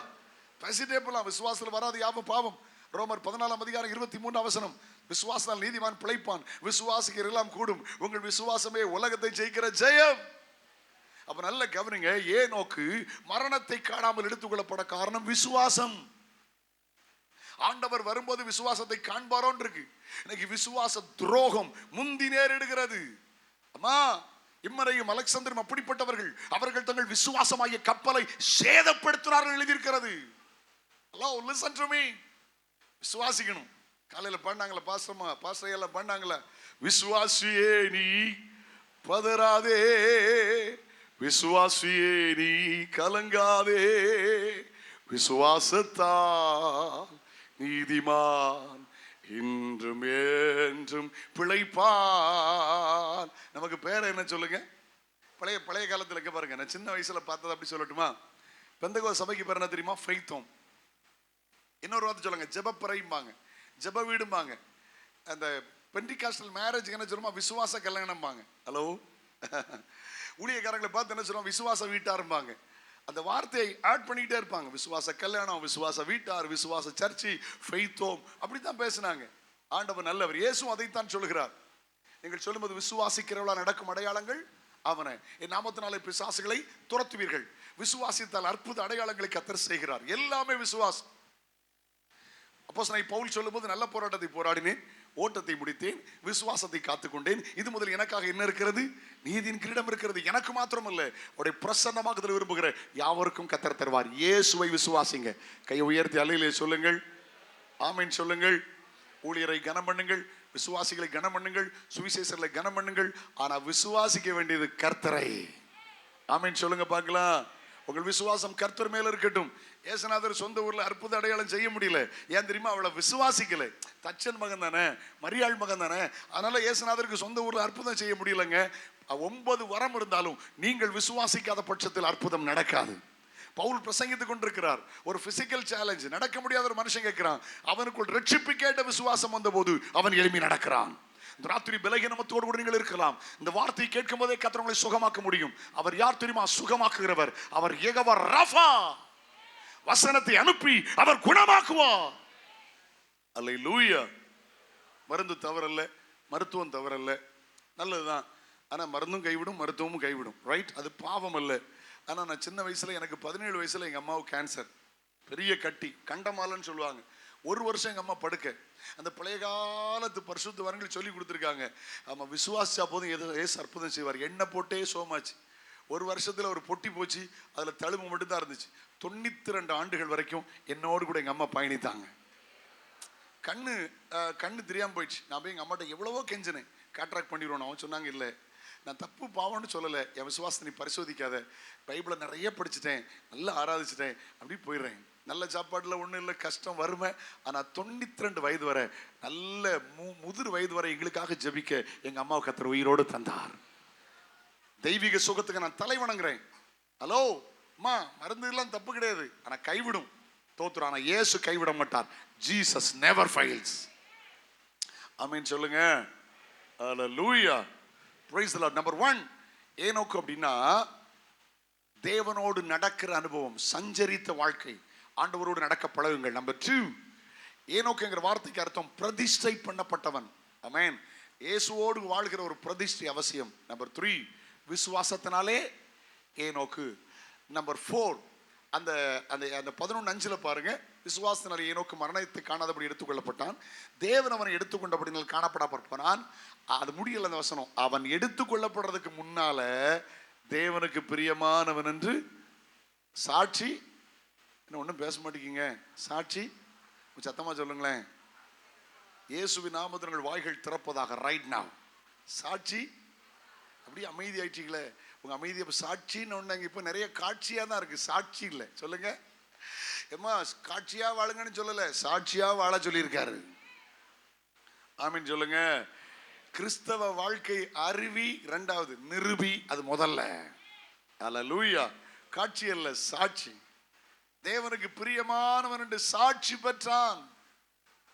பேசிட்டே போலாம். விசுவாசத்துல வராது யாவும் பாவம். ரோமர் 14ஆம் அதிகாரம் 23ஆம் வசனம். விசுவாசத்தால் நீதிமான் பிழைப்பான், விசுவாசிக்கிற எல்லாம் கூடும். உங்கள் விசுவாசமே உலகத்தை ஜெயிக்கிற ஜெயம். அப்ப நல்ல கவனிங்க, ஏனோக்கு மரணத்தை காணாமல் எடுத்துக்கொள்ளப்பட காரணம் விசுவாசம். ஆண்டவர் வரும்போது விசுவாசத்தை காண்பாரோன்னு இருக்கு. இன்னைக்கு விசுவாச துரோகம் முந்தி நேரிடுகிறது. அம்மா, இம்மரையும் அலெக்சாந்தரும் அப்படிப்பட்டவர்கள். அவர்கள் தங்கள் விசுவாசமாகிய கப்பலை சேதப்படுத்தினார்கள் எழுதியிருக்கிறது. Hello, listen to me. விசுவாசிக்கணும். காலையில பாடினாங்களா பாஸ்டர் எல்லாம் பாடினாங்களா, விசுவாசியே நீ பதறாதே, விசுவாசியே நீ கலங்காதே, விசுவாசத்தால் நீதிமான் இன்றும் என்றும் பிழைப்பான். நமக்கு பேர் என்ன சொல்லுங்க? பழைய காலத்துல இருக்க பாருங்க, நான் சின்ன வயசுல பார்த்தது அப்படி சொல்லட்டுமா? பெந்தகோஸ்தே சபைக்கு பேர் என்ன தெரியுமா? ஃப்ரைத்தோம். இன்னொரு வார்த்தை சொல்லுங்க, ஜெபப்பறைம்பாங்க, ஜெப வீடும்பாங்க. அந்த பெண்டிகாஸ்டல் மேரேஜ் என்ன சொல்லுமா? விசுவாச கல்யாணம்பாங்க. ஹலோ, ஊழியக்காரங்களை பார்த்து என்ன சொல்லுவோம்? விசுவாச வீட்டாரும்பாங்க. அந்த வார்த்தையை ஆட் பண்ணிக்கிட்டே இருப்பாங்க. விசுவாச கல்யாணம், விசுவாச வீட்டார், விசுவாச சர்ச்சி, ஃபெய்த்தோம், அப்படித்தான் பேசினாங்க. ஆண்டவர் நல்லவர். இயேசுவும் அதைத்தான் சொல்லுகிறார். நீங்கள் சொல்லும்போது விசுவாசிக்கிறவளா நடக்கும் அடையாளங்கள் அவனை, என் நாமத்தினாலே பிசாசுகளை துரத்துவீர்கள். விசுவாசித்தால் அற்புத அடையாளங்களை கர்த்தர் செய்கிறார். எல்லாமே விசுவாசம். அப்போஸ்தலனாகிய பவுல் சொல்லும்போது, நல்ல போராட்டத்தை போராடினேன், ஓட்டத்தை முடித்தேன், விசுவாசத்தை காத்துக்கொண்டேன். இது முதல் எனக்காக என்ன இருக்கிறது? நீதியின் கிரீடம் இருக்கிறது. எனக்கு மாத்திரம் அல்ல, அவருடைய பிரசன்னமாக்குதல் விரும்புகிற யாவருக்கும் கர்த்தர் தருவார். இயேசுவை விசுவாசிங்க. கையை உயர்த்தி அல்லேலூயா சொல்லுங்கள், ஆமென் சொல்லுங்கள். ஊழியரை கனம் பண்ணுங்கள், விசுவாசிகளை கனம் பண்ணுங்கள், சுவிசேஷர்களை கனம் பண்ணுங்கள். ஆனா விசுவாசிக்க வேண்டியது கர்த்தரை. ஆமென் சொல்லுங்க பார்க்கலாம். உங்கள் விசுவாசம் கர்த்தர் மேல இருக்கட்டும். ஏசுநாதர் சொந்த ஊர்ல அற்புத அடையாளம் செய்ய முடியல. ஏன் தெரியுமா? அவளை விசுவாசிக்கல. தச்சன் மகன் தானே, மரியாள் மகன் தானே. அதனால ஏசுநாதருக்கு சொந்த ஊர்ல அற்புதம் செய்ய முடியலங்க. 9 வரம் இருந்தாலும் நீங்கள் விசுவாசிக்காத பட்சத்தில் அற்புதம் நடக்காது. பவுல் பிரசங்கித்துக் கொண்டிருக்கிறார். ஒரு பிசிக்கல் சேலஞ்ச், நடக்க முடியாத ஒரு மனுஷன் கேட்கிறான். அவனுக்குள் ரட்சிப்பு கேட்ட விசுவாசம் வந்த போது அவன் எழும்பி நடக்கிறான். இந்த ராத்திரி பலகீனத்தோடு கூட நீங்கள் இருக்கலாம். இந்த வார்த்தையை கேட்கும் போதே கர்த்தர் உங்களை சுகமாக்க முடியும். அவர் யார் தெரியுமா? சுகமாக்குகிறவர். அவர் யெகோவா ராஃபா. வசனத்தை அனுப்பி அவர் குணமாக்குவார். அல்லேலூயா. மருந்து தவறல்ல, மருத்துவம் தவறல்ல, நல்லதுதான். ஆனா மருந்தும் கைவிடும், மருத்துவமும் கைவிடும். ரைட்? அது பாவம் அல்ல. ஆனா நான் சின்ன வயசுல, எனக்கு 17 வயசுல எங்க அம்மாவுக்கு கேன்சர், பெரிய கட்டி, கண்டமாலன்னு சொல்லுவாங்க. 1 வருஷம் எங்க அம்மா படுக்க. அந்த பழைய காலத்து பரிசுத்த வரங்கள் சொல்லி கொடுத்துருக்காங்க. ஆமா, விசுவாசிச்சா போதும் ஏசு அற்புதம் செய்வார். எண்ணெய் போட்டே சோமாச்சு. 1 வருஷத்துல ஒரு பொட்டி போச்சு, அதுல தழும்பு மட்டும் தான் இருந்துச்சு. 92 ஆண்டுகள் வரைக்கும் என்னோடு கூட எங்க அம்மா பயணித்தாங்க. கண்ணு தெரியாம போயிடுச்சு. நான் போய் எங்க அம்மாட்ட எவ்வளவோ கெஞ்சினேன், காட்ராக்ட் பண்ணிடுவோம். அவன் சொன்னாங்க, இல்லை நான் தப்பு பாவம்னு சொல்லலை, என் விசுவாசத்தை நீ பரிசோதிக்காத, பைபிளை நிறைய படிச்சுட்டேன், நல்லா ஆராதிச்சிட்டேன், அப்படி போயிடுறேன். நல்ல சாப்பாட்டில் ஒன்றும் இல்லை, கஷ்டம் வறுமை. ஆனால் 92 வயது வரை, நல்ல முதிர் வயது வரை எங்களுக்காக ஜெபிக்க எங்கள் அம்மாவை கர்த்தர் உயிரோடு தந்தார். தெய்வீக சுகத்துக்கு நான் தலை வணங்குறேன். ஹலோ அம்மா, மருந்து எல்லாம் தப்பு கிடையாது, ஆனால் கைவிடும், தோத்துரும். ஆனால் இயேசு கைவிட மாட்டார். Jesus never fails. ஆமென் சொல்லுங்க. Hallelujah. Praise the Lord. Number 1 ஏனோக்கு அப்படின்னா தேவனோடு நடக்கிற அனுபவம், சஞ்சரித்த வாழ்க்கை, ஆண்டவரோடு நடக்க பழகுங்கள். நம்பர் 2 ஏனோக்குங்கிற வார்த்தைக்கு அர்த்தம் பிரதிஷ்டை பண்ணப்பட்டவன். ஆமென். இயேசுவோடு வாழ்கிற ஒரு பிரதிஷ்டை அவசியம். நம்பர் 3 விசுவாசத்தினாலே ஏனோக்கு. நம்பர் 4 அந்த அந்த 11:5 பாருங்க, விசுவாசத்தினாலே ஏனோக்கு மரணத்தை காணாதபடி எடுத்துக்கொள்ளப்பட்டான், தேவன் அவனை எடுத்துக்கொண்டபடினால் காணப்படாமற்பனான். அது முடியல அந்த வசனம். அவன் எடுத்துக்கொள்ளப்படுறதுக்கு முன்னால தேவனுக்கு பிரியமானவன் என்று சாட்சி. என்ன ஒன்றும் பேச மாட்டேங்கிங்க? சாட்சி சத்தமா சொல்லுங்களேன். இயேசுவின் நாமத்தில் வாய்கள் திறப்பதாக. ரைட் நவ் சாட்சி. அப்படியே அமைதி ஆயிட்டீங்களே. உங்க அமைதியை சாட்சின்னு ஒண்ணு இப்போ நிறைய காட்சியா தான் இருக்கு, சாட்சி இல்லை. சொல்லுங்க ஏமா, காட்சியா வாழுங்கன்னு சொல்லல, சாட்சியா வாழ சொல்லியிருக்காரு. ஆமீன் சொல்லுங்க. கிறிஸ்தவ வாழ்க்கை அருவி 2வது, நிருபி அது முதல்ல. அல்லேலூயா. காட்சி அல்ல, சாட்சி. தேவனுக்கு பிரியமானவன் என்று சாட்சி பெற்றான்.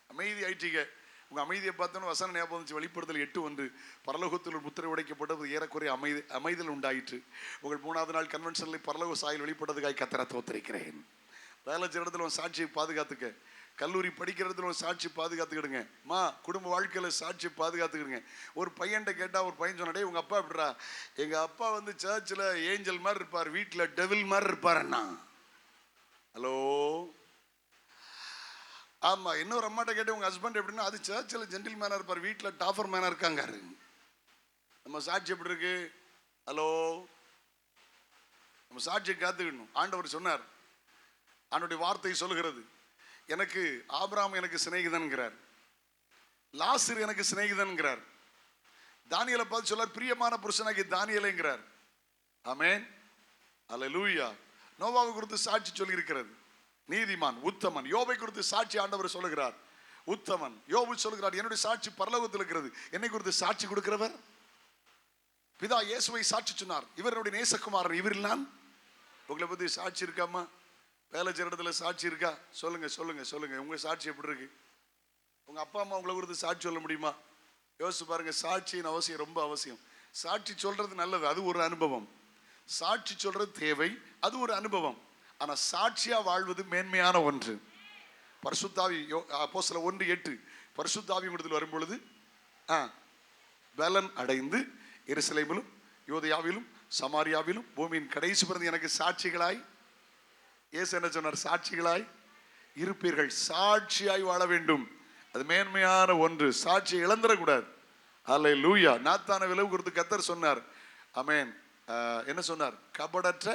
அமைதி ஆயிட்டீங்க. உங்க அமைதியை பார்த்தோன்னு வசனம் ஞாபகம் வந்துச்சு. வெளிப்படுத்தல் 8:1 பரலோகத்தில் ஒரு முத்திரை உடைக்கப்பட்டது, ஏறக்குறைய அமைதல் உண்டாயிற்று. உங்கள் 3வது நாள் கன்வென்ஷனில் பரலோக சாயல் வெளிப்பட்டதுக்காக கர்த்தரை தோத்திருக்கிறேன். வேலை செய்கிற இடத்துல உன் சாட்சியை பாதுகாத்துக்க. கல்லூரி படிக்கிறதுல ஒரு சாட்சி பாதுகாத்துக்கிடுங்க. குடும்ப வாழ்க்கையில சாட்சி பாதுகாத்துக்கிடுங்க. ஒரு பையன்கிட்ட கேட்டா ஒரு பையன் சொன்னாடே உங்க அப்பா எப்படிடா? எங்க அப்பா வந்து சர்ச்சில் ஏஞ்சல் மாதிரி இருப்பார், வீட்டில் டெவில் மாதிரி இருப்பார் அண்ணா. ஹலோ, ஆமா. இன்னொரு அம்மாட்ட கேட்டு உங்க ஹஸ்பண்ட் எப்படின்னா, அது சர்ச்சில் ஜென்டில் மேனா இருப்பார், வீட்டில் டாஃபர் மேனா இருக்காங்க. நம்ம சாட்சி எப்படி இருக்கு? ஹலோ, நம்ம சாட்சியை காத்துக்கணும். ஆண்டவர் சொன்னார், ஆண்டவருடைய வார்த்தை சொல்லுகிறது, எனக்கு ஆபிரகாம் எனக்கு சிநேகிதன்கிறார், லாசர் எனக்கு சிநேகிதன்கிறார், தானியேலை பார்த்து சொல்லார் பிரியமான புருஷனாகி தானியேலேங்கிறார். ஆமென், அல்லேலூயா. நோவாவை குறித்து சாட்சி சொல்லி இருக்கிறது, நீதிமான் உத்தமன். யோபை குறித்து சாட்சி ஆண்டவர் சொல்லுகிறார், உத்தமன். யோபு சொல்லுகிறார், என்னுடைய சாட்சி பரலோகத்தில் இருக்கிறது. என்னை குறித்து சாட்சி கொடுக்கிறவர் பிதா இயேசுவை சாட்சி சொன்னார், இவருடைய நேசகுமாரன் இவரில் நான். உங்களை பத்தி சாட்சி இருக்காமா? வேலை செய்யற இடத்துல சாட்சி இருக்கா? சொல்லுங்க சொல்லுங்க சொல்லுங்க. உங்க சாட்சி எப்படி இருக்கு? உங்க அப்பா அம்மா உங்களை குறித்து சாட்சி சொல்ல முடியுமா? யோசிச்சு பாருங்க. சாட்சியின் அவசியம் ரொம்ப அவசியம். சாட்சி சொல்றது நல்லது, அது ஒரு அனுபவம். சாட்சி சொல்றது தேவை, அது ஒரு அனுபவம். ஆனா சாட்சியா வாழ்வது மேன்மையான ஒன்று. பரிசுத்தாவி அப்போஸ்தலர் 1:8 பரிசுத்தாவி இடத்தில் வரும்பொழுது பலன் அடைந்து எருசலேமிலும் யோதேயாவிலும் சமாரியாவிலும் பூமியின் கடைசி பிறந்து எனக்கு சாட்சிகளாய், இயேசு என்ன சொன்னார்? சாட்சிகளாய் இருப்பீர்கள். சாட்சியாய் வாழ வேண்டும், அது மேன்மையான ஒன்று. சாட்சியை இழந்துடக்கூடாது. அல்லேலூயா. நாத்தான விளைவு குறித்து கர்த்தர் சொன்னார். ஆமென். என்ன சொன்னார்? கபடற்ற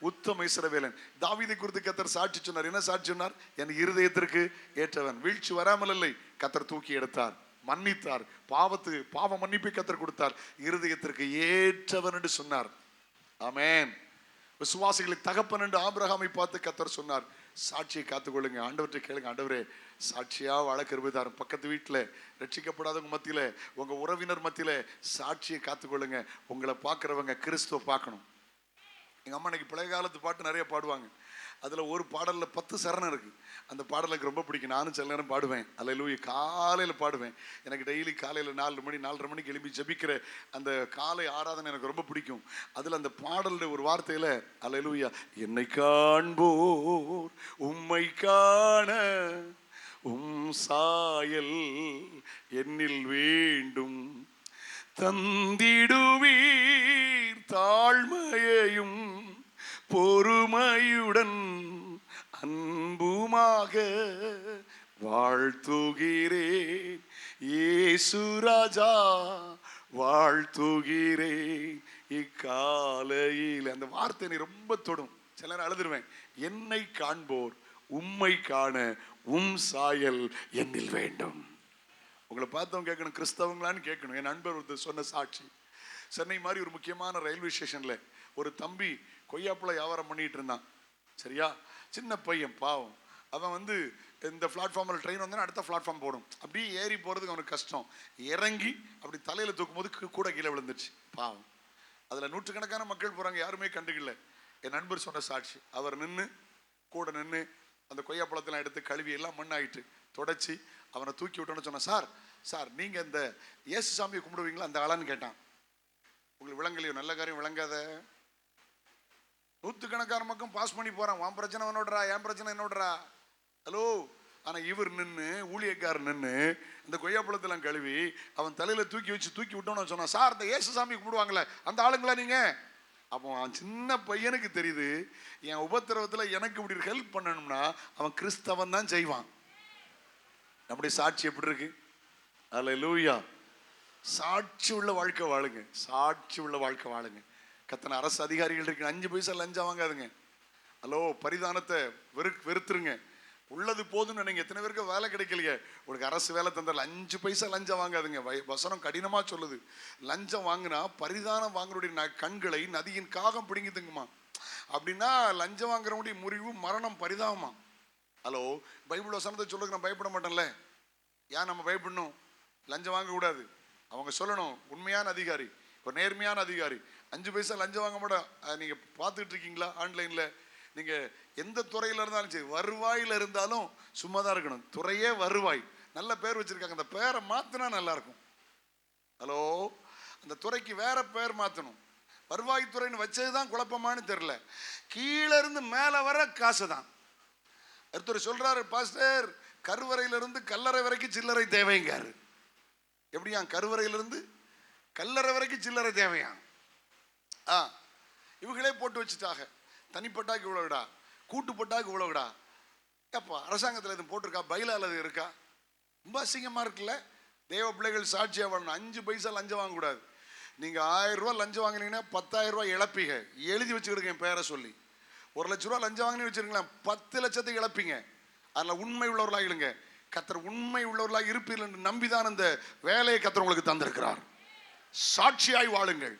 உத்தம இஸ்ரவேலன். தாவீதை குறித்து கர்த்தர் சாட்சி சொன்னார். என்ன சாட்சி சொன்னார்? என் இருதயத்திற்கு ஏற்றவன். வீழ்ச்சி வராமல் இல்லை, கர்த்தர் தூக்கி எடுத்தார், மன்னித்தார், பாவ மன்னிப்பை கர்த்தர் கொடுத்தார், இருதயத்திற்கு ஏற்றவன் என்று சொன்னார். ஆமென். விசுவாசிகளுக்கு தகப்பன் என்று ஆபிரகாமை பார்த்து கர்த்தர் சொன்னார். சாட்சியை காத்துக்கொள்ளுங்க. ஆண்டவற்றை கேளுங்க, ஆண்டவரே சாட்சியா வாழ கிருபை தாரும். பக்கத்து வீட்டில் ரட்சிக்கப்படாதவங்க மத்தியில, உங்க உறவினர் மத்தியில சாட்சியை காத்துக்கொள்ளுங்க. உங்களை பார்க்கிறவங்க கிறிஸ்துவ பார்க்கணும். எங்க அம்மா இன்னைக்கு பழைய காலத்து பாட்டு நிறைய பாடுவாங்க. அதுல ஒரு பாடல்ல 10 சரணம் இருக்கு. அந்த பாடல் எனக்கு ரொம்ப பிடிக்கும். நானும் சில நேரம் பாடுவேன். அல்லேலூயா. காலையில பாடுவேன். எனக்கு டெய்லி காலையில 4 மணி 4:30 மணிக்கு எழுப்பி ஜெபிக்கிற அந்த காலை ஆராதனை எனக்கு ரொம்ப பிடிக்கும். அதுல அந்த பாடல்ல ஒரு வார்த்தையில அல்லேலூயா, என்னை காண்போர் உம்மை காண உம் சாயல் என்னில் வேண்டும், தந்திடுவீர் தாழ்மையையும் பொறுமையுடன் அன்புமாக வாழ்த்துகிறேன் இயேசு ராஜா, வாழ்த்துகிறேன் இக்காலையில். அந்த வார்த்தை நீ ரொம்ப தொடும். சில நேரம் அழுதுருவேன். என்னை காண்போர் உம்மை காண உம் சாயல் என்னில் வேண்டும். உங்களை பார்த்தவங்க கேட்கணும், கிறிஸ்தவங்களான்னு கேட்கணும். என் நண்பர் ஒருத்தர் சொன்ன சாட்சி. சென்னை மாதிரி ஒரு முக்கியமான ரயில்வே ஸ்டேஷன்ல ஒரு தம்பி கொய்யாப்பழ வியாபாரம் பண்ணிட்டு இருந்தான். சரியா? சின்ன பையன் பாவம். அவன் வந்து இந்த பிளாட்ஃபார்மில் ட்ரெயின் வந்தா அடுத்த பிளாட்ஃபார்ம் போடும். அப்படியே ஏறி போறதுக்கு அவனுக்கு கஷ்டம். இறங்கி அப்படி தலையில தூக்கும் போது கூட கீழே விழுந்துச்சு பாவம். அதுல நூற்றுக்கணக்கான மக்கள் போறாங்க, யாருமே கண்டுக்கல. என் நண்பர் சொன்ன சாட்சி. அவர் கூட நின்று அந்த கொய்யாப்பழத்தெல்லாம் எடுத்து கழுவி எல்லாம் மண்ணாயிட்டு தொடச்சி அவனை தூக்கி விட்டோன்னு சொன்ன. சார் நீங்க இந்த இயேசு சாமியை கும்பிடுவீங்களா அந்த ஆளான்னு கேட்டான். உங்களுக்கு விளங்கலையோ? நல்ல காரியம் விளங்காத. நூற்றுக்கணக்கான மக்கள் பாஸ் பண்ணி போறான். உன் பிரச்சனை என்னோடரா, என் பிரச்சனை என்னோடரா. ஹலோ. ஆனா இவர் ஊழியக்காரர் இந்த கொய்யாப்பழத்தெல்லாம் கழுவி அவன் தலையில தூக்கி விட்டோன்னு சொன்னான். சார் இந்த இயேசு சாமி கும்பிடுவாங்களே அந்த ஆளுங்களா நீங்க? அப்போ அவன் சின்ன பையனுக்கு தெரியுது, என் உபத்திரவத்துல எனக்கு இப்படி ஹெல்ப் பண்ணணும்னா அவன் கிறிஸ்தவன் தான் செய்வான். நம்முடைய சாட்சி எப்படி இருக்கு? அல்லேலூயா. சாட்சி உள்ள வாழ்க்கை வாழுங்க. சாட்சி உள்ள வாழ்க்கை வாழுங்க. கத்தனை அரசு அதிகாரிகள் இருக்கு, 5 பைசா லஞ்சம் வாங்காதுங்க. ஹலோ, பரிதானத்தை வெறுத்துருங்க. உள்ளது போதுன்னு நினைங்க. எத்தனை பேருக்கு வேலை கிடைக்கலையே, உங்களுக்கு அரசு வேலை தந்துடல, 5 பைசா லஞ்சம் வாங்காதுங்க. வசனம் கடினமா சொல்லுது. லஞ்சம் வாங்கினா பரிதானம் வாங்குறவருடைய கண்களை நதியின் காகம் பிடிங்குதுங்கம்மா. அப்படின்னா லஞ்சம் வாங்குறவனுடைய முறிவு மரணம் பரிதாபமா. ஹலோ, பைபிள் வசனத்தை சொல்லுங்க. நான் பயப்பட மாட்டேன்ல. ஏன் நம்ம பயப்படணும்? லஞ்சம் வாங்க கூடாது. அவங்க சொல்லணும், உண்மையான அதிகாரி, ஒரு நேர்மையான அதிகாரி 5 பைசா லஞ்சம் வாங்க மாட்டோம். நீங்க பார்த்துட்டு இருக்கீங்களா? ஆன்லைன்ல நீங்க எந்த துறையில இருந்தாலும் சரி, வருவாயில இருந்தாலும் சும்மா தான் இருக்கணும். துறையே வருவாய், நல்ல பேர் வச்சிருக்காங்க. அந்த பேரை மாத்தினா நல்லா இருக்கும். ஹலோ, அந்த துறைக்கு வேற பேர் மாத்தணும். வருவாய்த்துறைன்னு வச்சதுதான் குழப்பமானு தெரியல. கீழே இருந்து மேல வர காசு தான். ஒருத்தர் சொல்றாரு, பாஸ்டர் கருவறையிலிருந்து கல்லறை வரைக்கும் சில்லறை தேவைங்காரு. எப்படியா? கருவறையிலிருந்து கல்லறை வரைக்கும் சில்லறை தேவையா? இவங்களே போட்டு வச்சுட்டாங்க. தனிப்பட்டாக்கு இவ்வளவுடா, கூட்டுப்பட்டாக்கு இவ்வளவுடா. அப்பா அரசாங்கத்தில் இது போட்டிருக்கா? பைலால அது இருக்கா? ரொம்ப அசிங்கமா இருக்குல்ல. தேவ பிள்ளைகள் சாட்சியா வரணும். 5 பைசா லஞ்சம் வாங்கக்கூடாது. நீங்க 1000 ரூபாய் லஞ்சம் வாங்கினீங்கன்னா 10,000 ரூபாய் இழப்பீங்க. எழுதி வச்சுக்கிடுங்க என் பேரை சொல்லி. 1 லட்ச ரூபா லஞ்சம் வாங்கினு வச்சிருக்கலாம், 10 லட்சத்துக்கு இழப்பீங்க. அதில் உண்மை உள்ளவர்களாக இருங்க. கர்த்தர் உண்மை உள்ளவர்களாக இருப்பீர்கள் என்று நம்பிதான் இந்த வேலையை கர்த்தர் உங்களுக்கு தந்திருக்கிறார். சாட்சியாய் வாழுங்கள்.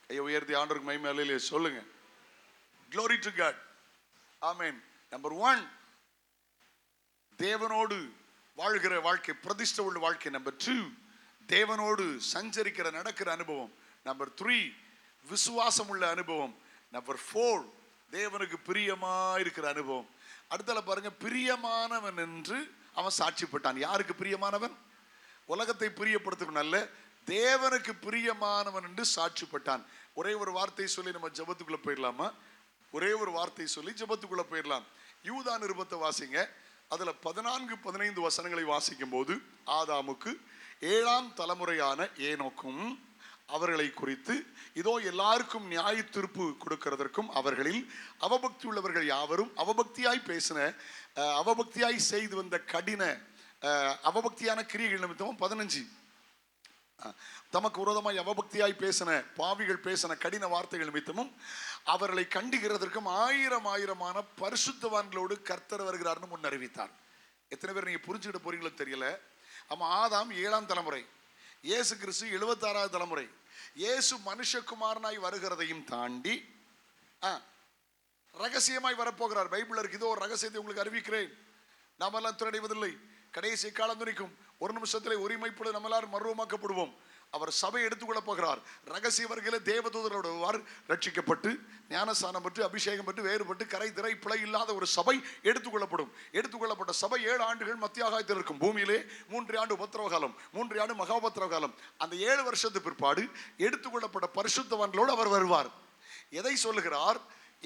கையை உயர்த்தி ஆண்டவருக்கு மகிமை அல்லேலூயா சொல்லுங்க. Glory to God. Amen. Number 1, தேவனோடு வாழ்கிற வாழ்க்கை, பிரதிஷ்டை உள்ள வாழ்க்கை. Number 2, தேவனோடு சஞ்சரிக்கிற நடக்கிற அனுபவம். Number 3, விசுவாசம் உள்ள அனுபவம். Number 4, தேவனுக்கு பிரியமா இருக்கிற அனுபவம். அடுத்தல பாருங்க, பிரியமானவன் என்று அவன் சாட்சிப்பட்டான். யாருக்கு பிரியமானவன்? உலகத்தை பிரியப்படுத்தணும் அல்ல, தேவனுக்கு பிரியமானவன் என்று சாட்சிப்பட்டான். ஒரே ஒரு வார்த்தை சொல்லி நம்ம ஜெபத்துக்குள்ள போயிடலாமா? ஒரே ஒரு வார்த்தை சொல்லி ஜெபத்துக்குள்ள போயிடலாம். யூதா நிருபத்தை வாசிங்க. அதுல 14-15 வசனங்களை வாசிக்கும் போது, ஆதாமுக்கு 7ஆம் தலைமுறையான ஏனோக்கும் அவர்களை குறித்து, இதோ எல்லாருக்கும் நியாய தீர்ப்பு கொடுக்கிறதற்கும் அவர்களில் அவபக்தி உள்ளவர்கள் யாவரும் அவபக்தியாய் பேசின, அவபக்தியாய் செய்து வந்த கடின அவபக்தியான கிரியைகள் நிமித்தமும் 15 தமக்கு விரோதமாய் அவபக்தியாய் பேசின பாவிகள் பேசின கடின வார்த்தைகள் நிமித்தமும் அவர்களை கண்டிக்கிறதற்கும் 1000 பரிசுத்தவான்களோடு கர்த்தர் வருகிறார்னு முன் அறிவித்தார். எத்தனை பேர் நீங்க புரிஞ்சுக்கிட்டு போறீங்களோ தெரியல. ஆதாம் 7ஆம் தலைமுறை, இயேசு கிறிஸ்து 76வது தலைமுறை. இயேசு மனுஷகுமாரனாய் வருகிறதையும் தாண்டி ரகசியமாய் வரப்போகிறார். பைபிள் இருக்கு. இதோ ஒரு ரகசியத்தை உங்களுக்கு அறிவிக்கிறேன், நாம் எல்லாம் துறடைவதில்லை, கடைசி காலம் வரைக்கும் ஒரு நிமிஷத்திலே ஒருமைப்படு நம்ம எல்லாரும் மறுரூபமாக்கப்படுவோம். அவர் சபை எடுத்துக்கொள்ள போகிறார். ரகசிய வருகையில தேவதூதரோடு ரட்சிக்கப்பட்டு ஞானஸ்நானம் பெற்று அபிஷேகம் பெற்று வேறுபட்டு கரை திரை பிழை இல்லாத ஒரு சபை எடுத்துக்கொள்ளப்படும். எடுத்துக்கொள்ளப்பட்ட சபை 7 ஆண்டுகள் மத்திய ஆகாயத்தில் இருக்கும். பூமியிலே 3 ஆண்டு உபத்திரவ காலம், 3 ஆண்டு மகா உபத்திரவ காலம். அந்த 7 வருஷத்துக்கு பிற்பாடு எடுத்துக்கொள்ளப்பட்ட பரிசுத்தவான்களோடு அவர் வருவார். எதை சொல்லுகிறார்?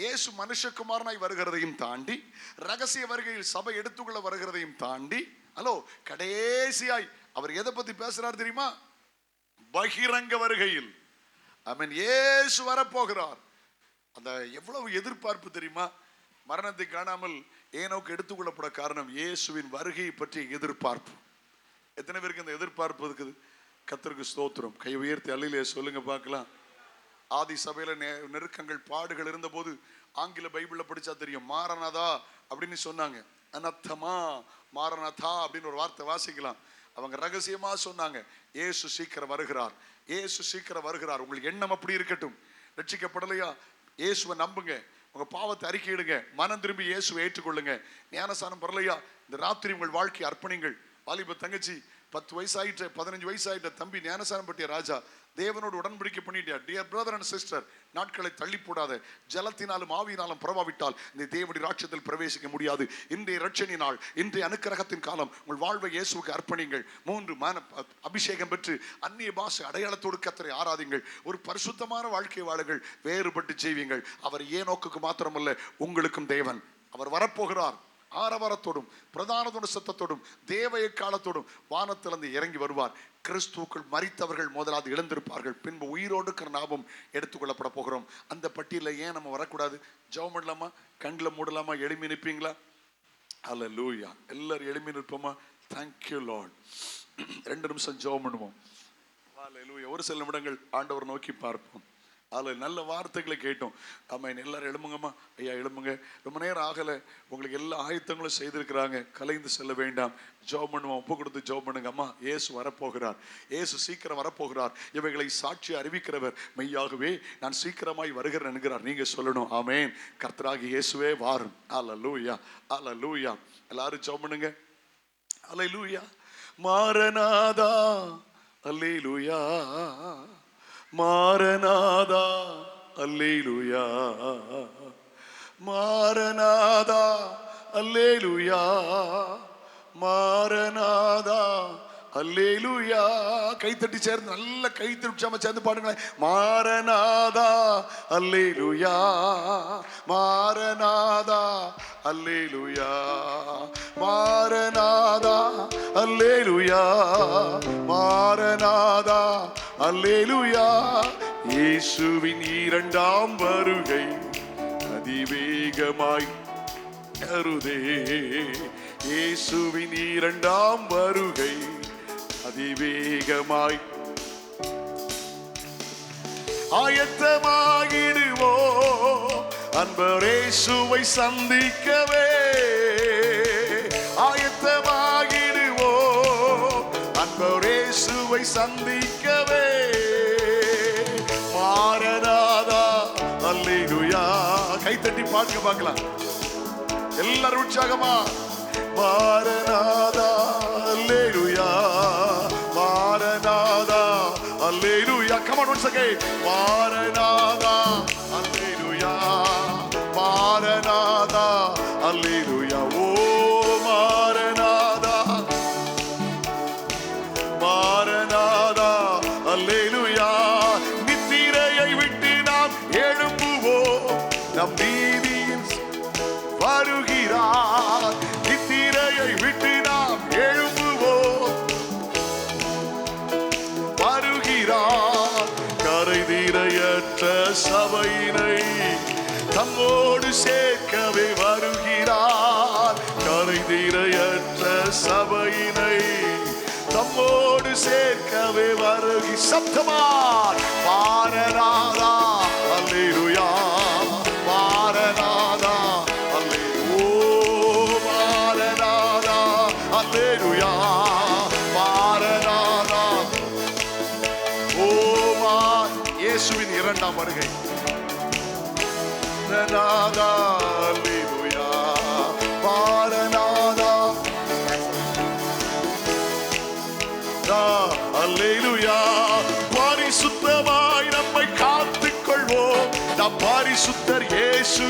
இயேசு மனுஷகுமாரனாய் வருகிறதையும் தாண்டி, ரகசிய வருகையில் சபை எடுத்துக்கொள்ள வருகிறதையும் தாண்டி, ஹலோ, கடைசியாய் அவர் எதை பத்தி பேசுறார் தெரியுமா? பகிரங்க வருகையில் இயேசு வரப்போகிறார். அந்த எவ்வளவு எதிர்பார்ப்பு தெரியுமா? மரணத்தை காணாமல் ஏனோக்கு எடுத்துக்கொள்ளப்பட காரணம் இயேசுவின் வருகையை பற்றிய எதிர்பார்ப்பு. எத்தனை பேருக்கு அந்த எதிர்பார்ப்பு இருக்குது? கர்த்தருக்கு ஸ்தோத்திரம். கை உயர்த்தி அல்லேலூயா சொல்லுங்க பார்க்கலாம். ஆதி சபையில நெருக்கங்கள் பாடுகள் இருந்த போது ஆங்கில பைபிள்ல படிச்சா தெரியும், மாரநாதா அப்படின்னு சொன்னாங்க. அனத்தமா மாரநாதா அப்படின்னு ஒரு வார்த்தை வாசிக்கலாம். அவங்க ரகசியமா சொன்னாங்க, இயேசு சீக்கிரம் வருகிறார், இயேசு சீக்கிரம் வருகிறார். உங்களுக்கு எண்ணம் அப்படி இருக்கட்டும். ரட்சிக்கப்படலையா? இயேசுவை நம்புங்க, உங்க பாவத்தை அறிக்கையிடுங்க, மனம் திரும்பி இயேசுவை ஏற்றுக்கொள்ளுங்க. ஞானஸ்நானம் பெறலையா? இந்த ராத்திரி உங்கள் வாழ்க்கையை அர்ப்பணிங்கள். வாலிப தங்கச்சி, 10 வயசாயிட்ட 15 வயசாயிட்ட தம்பி, ஞானஸ்நானம் பற்றிய ராஜா, தேவனோடு உடன்படிக்கை பண்ணிட்டியா? டியர் பிரதர் அண்ட் சிஸ்டர், நாட்களை தள்ளி போடாத. ஜலத்தினாலும் ஆவியினாலும் பிரபாவிட்டால் இந்த தேவனுடைய ராட்சியத்தில் பிரவேசிக்க முடியாது. இன்றைய ரட்சணி நாள், இன்றைய அனுக்கிரகத்தின் காலம். உங்கள் வாழ்வை இயேசுவுக்கு அர்ப்பணிங்கள். 3 அபிஷேகம் பெற்று அந்நிய பாஷை அடையாளத்தோடு கர்த்தரை ஆராதிங்கள். ஒரு பரிசுத்தமான வாழ்க்கை வாழுங்கள், வேறுபட்டு செய்வீங்கள். அவர் ஏனோக்குக்கு மாத்திரமல்ல, உங்களுக்கும் தேவன். அவர் வரப்போகிறார். ஆரவாரத்தோடும் பிரதானத்தோடு சத்தத்தோடும் தேவ எக்காலத்தோடும் வானத்திலிருந்து இறங்கி வருவார். கிறிஸ்துவுக்குள் மரித்தவர்கள் முதலாவது எழுந்திருப்பார்கள், பின்பு உயிரோடு நாமும் எடுத்துக்கொள்ளப்பட போகிறோம். அந்த பட்டியலில் ஏன் நம்ம வரக்கூடாது? ஜெபம் பண்ணலாமா? கண்ணில் மூடலாமா? எழுப்பி நிற்பீங்களா? அல்லேலூயா. எல்லாரும் எழுப்பி நிற்போமா? Thank you Lord. 2 நிமிஷம் ஜெபம் பண்ணுவோம். அல்லேலூயா. ஒரு சில நிமிடங்கள் ஆண்டவர் நோக்கி பார்ப்போம். அதில் நல்ல வார்த்தைகளை கேட்டோம். ஆமாம், எல்லாரும் எழும்புங்கம்மா. ஐயா எழும்புங்க. ரொம்ப நேரம் ஆகலை, உங்களுக்கு எல்லா ஆயத்தங்களும் செய்திருக்கிறாங்க. கலைந்து செல்ல வேண்டாம். ஜெபம் பண்ணுவோம். ஒப்பு கொடுத்து ஜெபம் பண்ணுங்க. அம்மா, இயேசு வரப்போகிறார், இயேசு சீக்கிரம் வரப்போகிறார். இவைகளை சாட்சி அறிவிக்கிறவர் மெய்யாகவே நான் சீக்கிரமாய் வருகிறேன் என்கிறார். நீங்க சொல்லணும், ஆமேன். கர்த்தராகி இயேசுவே வாரும். அல்லேலூயா, அல்லேலூயா. எல்லாரும் ஜெபம் பண்ணுங்க. அல்லேலூயா. மாரநாதா, அல்லேலூயா. மாரநாதா, அல்லேலூயா. மாரநாதா, அல்லேலூயா. மாரநாதா, அல்லேலூயா. கைத்தட்டி சேர்ந்து நல்ல கைத்தட்டி உற்சாகமா சேர்ந்து பாடுங்களேன். மாரநாதா, அல்லேலூயா. மாரநாதா, அல்லேலூயா. மாரநாதா அல்லேலூயா, மாரநாதா அல்லேலூயா. இயேசுவின் இரண்டாம் வருகை அதிவேகமாய் வருதே. இயேசுவின் இரண்டாம் வருகை அதிவேகமாய். ஆயத்தமாகிடுவோ அன்பர் இயேசுவை சந்திக்கவே. ஆயத்தமாகிடுவோ அன்பர் இயேசுவை சந்திக்கவே. மாரநாதா அல்லேலூயா. கைத்தட்டி பாடுங்க பார்க்கலாம் எல்லாரும் உற்சாகமா. மாரநாதா அல்லேலூயா, மாரநாதா அல்லேலூயா. Come on once again. Maranatha அல்லேலூயா, மாரநாதா அல்லேலூயா. ஓ மாரநாதா, மாரநாதா அல்லேலூயா. நித்திரையை விட்டு நாம் எழும்புவோம், நம் நீதியின் வருகிறார். நித்திரையை விட்டு நாம் எழும்புவோம், வருகிறார். கரைதிரையற்ற சபையினை தம்மோடு சேர்க்கவே வருகிறார். கரைதிரையற்ற சபையினை தம்மோடு சேர்க்கவே வருகி. சப்தமாய் மாரநாதா அல்லேலூயா, மாரநாதா அல்லேலூயா, மாரநாதா. ஓ இயேசுவின் இரண்டாம் வருகை. மாரநாதா அல்லேலூயா, மாரநாதா அல்லேலூயா. பரிசுத்தமாய் நம்மை காத்துக் கொள்வோம், நம் பரிசுத்தர் இயேசு